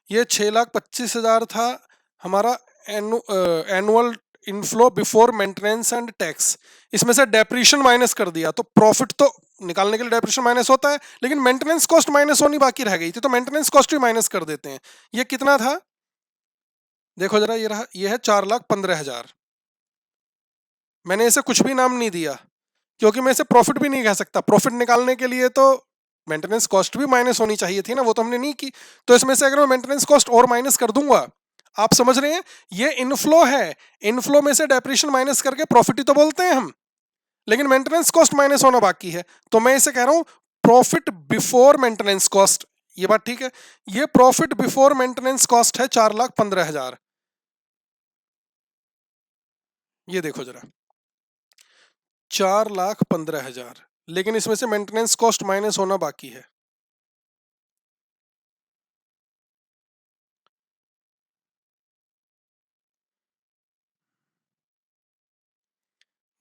ये 6,25,000 था हमारा annual inflow before maintenance and tax. इसमें से डेप्रीशिएशन माइनस कर दिया, तो प्रॉफिट तो निकालने के लिए डेप्रीशिएशन माइनस होता है, लेकिन मेंटेनेंस कॉस्ट माइनस होनी बाकी रह गई थी, तो मेंटेनेंस कॉस्ट भी माइनस कर देते हैं। ये कितना था देखो जरा, ये रहा, ये है 4,15,000। मैंने इसे कुछ भी नाम नहीं दिया, क्योंकि मैं इसे प्रॉफिट भी नहीं कह सकता। प्रॉफिट निकालने के लिए तो मेंटेनेंस कॉस्ट भी माइनस होनी चाहिए थी ना, वो तो हमने नहीं की। तो इसमें से अगर मैं मेंटेनेंस कॉस्ट और माइनस कर दूंगा, आप समझ रहे हैं, ये इनफ्लो है, इनफ्लो में से डेप्रिशिएशन माइनस करके प्रॉफिट ही तो बोलते हैं हम, लेकिन मेंटेनेंस कॉस्ट माइनस होना बाकी है। तो मैं इसे कह रहा हूं प्रॉफिट बिफोर मेंटेनेंस कॉस्ट। ये बात ठीक है। ये प्रॉफिट बिफोर मेंटेनेंस कॉस्ट है 4,15,000। ये देखो जरा, 4,15,000, लेकिन इसमें से मेंटेनेंस कॉस्ट माइनस होना बाकी है।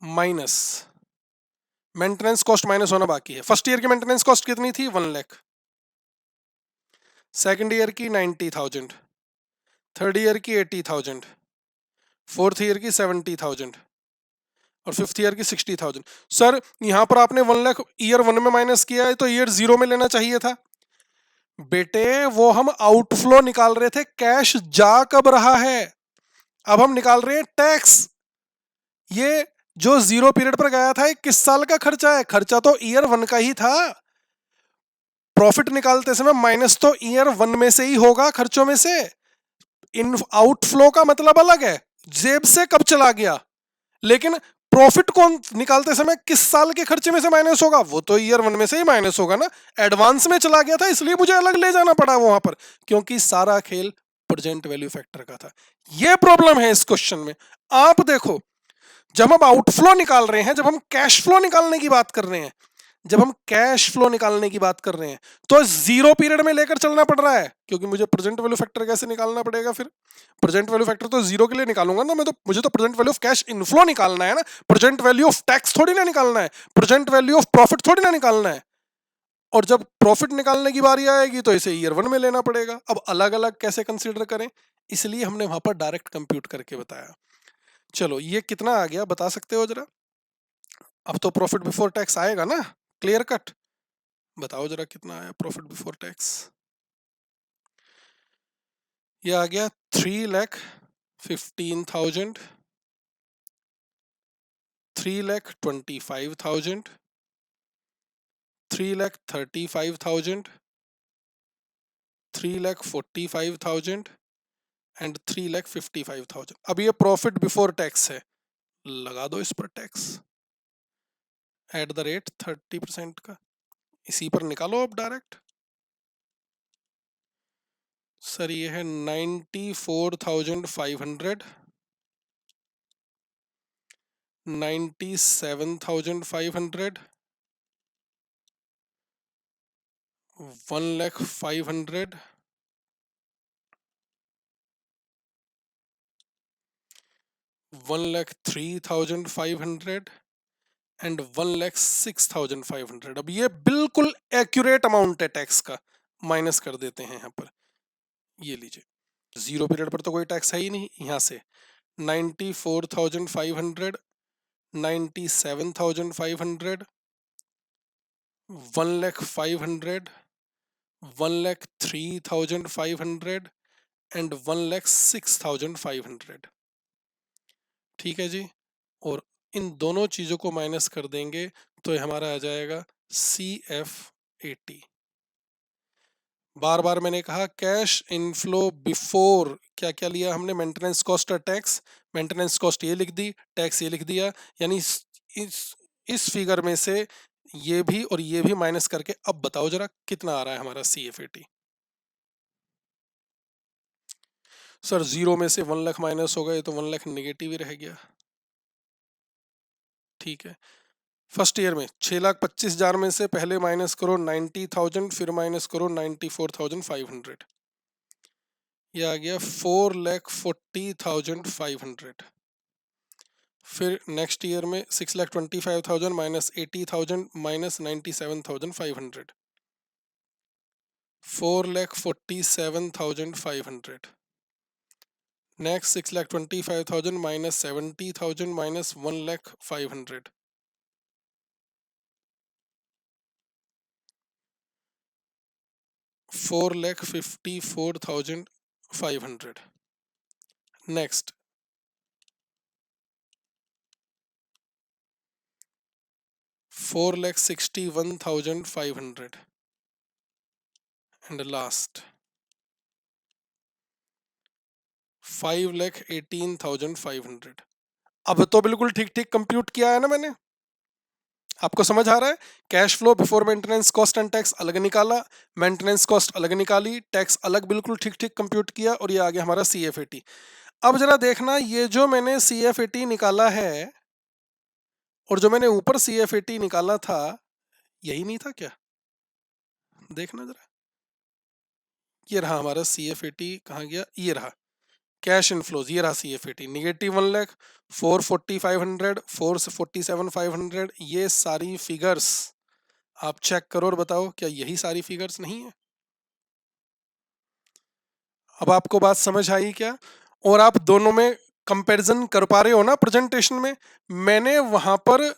माइनस मेंटेनेंस कॉस्ट माइनस होना बाकी है। फर्स्ट ईयर की मेंटेनेंस कॉस्ट कितनी थी, 1 लाख। सेकंड ईयर की 90,000, थर्ड ईयर की 80,000, फोर्थ ईयर की 70,000 और फिफ्थ ईयर की 60,000। सर यहां पर आपने 1 लाख ईयर वन में माइनस किया है, तो ईयर जीरो में लेना चाहिए था। बेटे वो हम आउटफ्लो निकाल रहे थे, कैश जा कब रहा है, अब हम निकाल रहे हैं टैक्स। ये जो जीरो पीरियड पर गया था, किस साल का खर्चा है? खर्चा तो ईयर वन का ही था। प्रॉफिट निकालते समय माइनस तो ईयर वन में से ही होगा, खर्चों में से। इन आउटफ्लो का मतलब अलग है, जेब से कब चला गया, लेकिन प्रॉफिट को निकालते समय किस साल के खर्चे में से माइनस होगा, वो तो ईयर वन में से ही माइनस होगा ना। एडवांस में चला गया था, इसलिए मुझे अलग ले जाना पड़ा वहां पर, क्योंकि सारा खेल प्रेजेंट वैल्यू फैक्टर का था। ये प्रॉब्लम है इस क्वेश्चन में। आप देखो, जब हम आउटफ्लो निकाल रहे हैं, जब हम कैश फ्लो निकालने की बात कर रहे हैं, जब हम कैश फ्लो निकालने की बात कर रहे हैं, तो जीरो पीरियड में लेकर चलना पड़ रहा है, क्योंकि मुझे प्रेजेंट वैल्यू फैक्टर कैसे निकालना पड़ेगा फिर? प्रेजेंट वैल्यू फैक्टर तो जीरो के लिए निकालूंगा ना मैं, तो मुझे तो present value of cash inflow निकालना है ना, प्रेजेंट वैल्यू ऑफ टैक्स थोड़ी ना निकालना है, प्रेजेंट वैल्यू ऑफ प्रॉफिट थोड़ी ना निकालना है। और जब प्रॉफिट निकालने की बारी आएगी, तो इसे ईयर वन में लेना पड़ेगा। अब अलग अलग कैसे कंसीडर करें, इसलिए हमने वहां पर डायरेक्ट कंप्यूट करके बताया। चलो ये कितना आ गया बता सकते हो जरा? अब तो प्रॉफिट बिफोर टैक्स आएगा ना, क्लियर कट। बताओ जरा कितना आया प्रॉफिट बिफोर टैक्स? ये आ गया 3,15,000, 3,25,000, 3,35,000, 3,45,000 एंड 3,55,000। अब ये प्रॉफिट बिफोर टैक्स है, लगा दो इस पर टैक्स एट द रेट 30% का, इसी पर निकालो अब डायरेक्ट। सर ये है 94,500, 97,500, 1,05,000, 1,03,500 एंड 1,06,500। अब ये बिल्कुल एक्यूरेट अमाउंट है टैक्स का, माइनस कर देते हैं यहाँ पर। ये लीजिए, जीरो पीरियड पर तो कोई टैक्स है ही नहीं, यहाँ से 94,500, 97,500, 1,05,000, 1,03,500 एंड 1,06,500। ठीक है जी, और इन दोनों चीजों को माइनस कर देंगे तो ये हमारा आ जाएगा CF80। बार बार मैंने कहा कैश इनफ्लो बिफोर क्या क्या लिया हमने, मेंटेनेंस कॉस्ट और टैक्स। मेंटेनेंस कॉस्ट ये लिख दी, टैक्स ये लिख दिया, यानी इस फिगर में से ये भी और ये भी माइनस करके अब बताओ जरा कितना आ रहा है हमारा CF80। सर जीरो में से 1 लाख माइनस हो गए तो 1 लाख नेगेटिव ही रह गया। ठीक है, फर्स्ट ईयर में 6,25,000 में से पहले माइनस करो 90,000, फिर माइनस करो 94,500, ये आ गया 4,40,500। फिर नेक्स्ट ईयर में 6,25,000 minus 80,000 minus 97,500, 4,47,500। Next 6,25,000 minus 70,000 minus 1,05,000, 4,54,500। Next 4,61,500 and last 5,18,500। अब तो बिल्कुल ठीक ठीक कंप्यूट किया है ना मैंने, आपको समझ आ रहा है? Cash flow before maintenance cost and tax अलग निकाला, मेंटेनेंस कॉस्ट अलग निकाली, टैक्स अलग, बिल्कुल ठीक ठीक कंप्यूट किया और ये आ गया हमारा CF80। अब जरा देखना, ये जो मैंने CF80 निकाला है और जो मैंने ऊपर CF80 निकाला था यही नहीं था क्या? देखना जरा, ये रहा हमारा CF80, कहाँ गया? ये रहा कैश इनफ्लोज, ये रहा CF80 निगेटिव 1 लाख, 440,500, 447,500। ये सारी फिगर्स आप चेक करो और बताओ क्या यही सारी फिगर्स नहीं है? अब आपको बात समझ आई क्या? और आप दोनों में कंपैरिजन कर पा रहे हो ना प्रेजेंटेशन में? मैंने वहां पर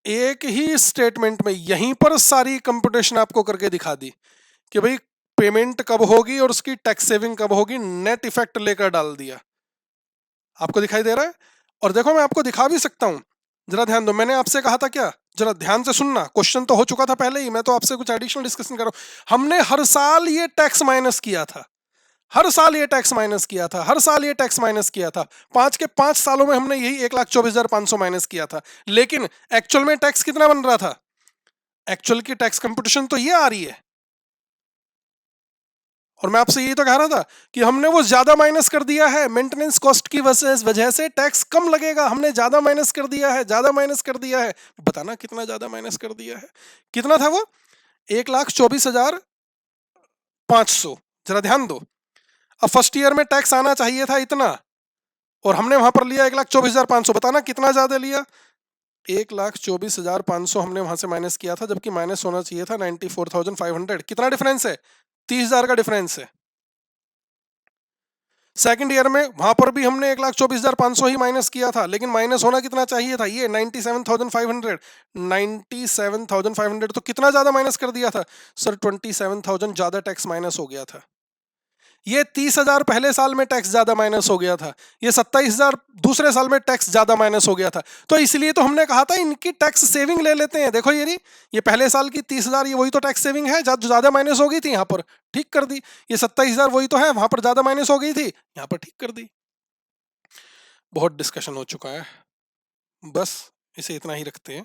एक ही स्टेटमेंट में यहीं पर सारी कंप्यूटेशन आपको करके दिखा दी कि भाई पेमेंट कब होगी और उसकी टैक्स सेविंग कब होगी, नेट इफेक्ट लेकर डाल दिया। आपको दिखाई दे रहा है? और देखो मैं आपको दिखा भी सकता हूं, जरा ध्यान दो, मैंने आपसे कहा था क्या? जरा ध्यान से सुनना, क्वेश्चन तो हो चुका था पहले ही, मैं तो आपसे कुछ एडिशनल डिस्कशन कर रहा हूं। हमने हर साल ये टैक्स माइनस किया था, हर साल ये टैक्स माइनस किया था, हर साल ये टैक्स माइनस किया था। 5 के 5 सालों में हमने यही 1,24,500 माइनस किया था। लेकिन एक्चुअल में टैक्स कितना बन रहा था? एक्चुअल की टैक्स कंपटीशन तो ये आ रही है, और मैं आपसे यही तो कह रहा था कि हमने वो ज्यादा माइनस कर दिया है, मेंटेनेंस कॉस्ट की वजह से टैक्स कम लगेगा, हमने ज्यादा माइनस कर दिया है, ज्यादा माइनस कर दिया है। बताना कितना ज्यादा माइनस कर दिया है? कितना था वो? 1,24,500। जरा ध्यान दो, अब फर्स्ट ईयर में टैक्स आना चाहिए था इतना और हमने वहां पर लिया 1,24,500। बताना कितना ज्यादा लिया? 1,24,500 हमने वहां से माइनस किया था, जबकि माइनस होना चाहिए था 94,500। कितना डिफरेंस है? 30,000 का डिफरेंस है। सेकंड ईयर में वहां पर भी हमने 1,24,500 ही माइनस किया था, लेकिन माइनस होना कितना चाहिए था? ये 97,500। 97,500 तो कितना ज्यादा माइनस कर दिया था? सर 27,000 ज्यादा टैक्स माइनस हो गया था। ये 30,000 पहले साल में टैक्स ज्यादा माइनस हो गया था, ये 27,000 दूसरे साल में टैक्स ज्यादा माइनस हो गया था। तो इसलिए तो हमने कहा था इनकी टैक्स सेविंग ले लेते हैं। देखो ये रही, ये पहले साल की 30,000, ये वही तो टैक्स सेविंग है जो ज्यादा माइनस हो गई थी, यहाँ पर ठीक कर दी। ये 27,000 वही तो है, वहां पर ज्यादा माइनस हो गई थी, यहाँ पर ठीक कर दी। बहुत डिस्कशन हो चुका है, बस इसे इतना ही रखते हैं।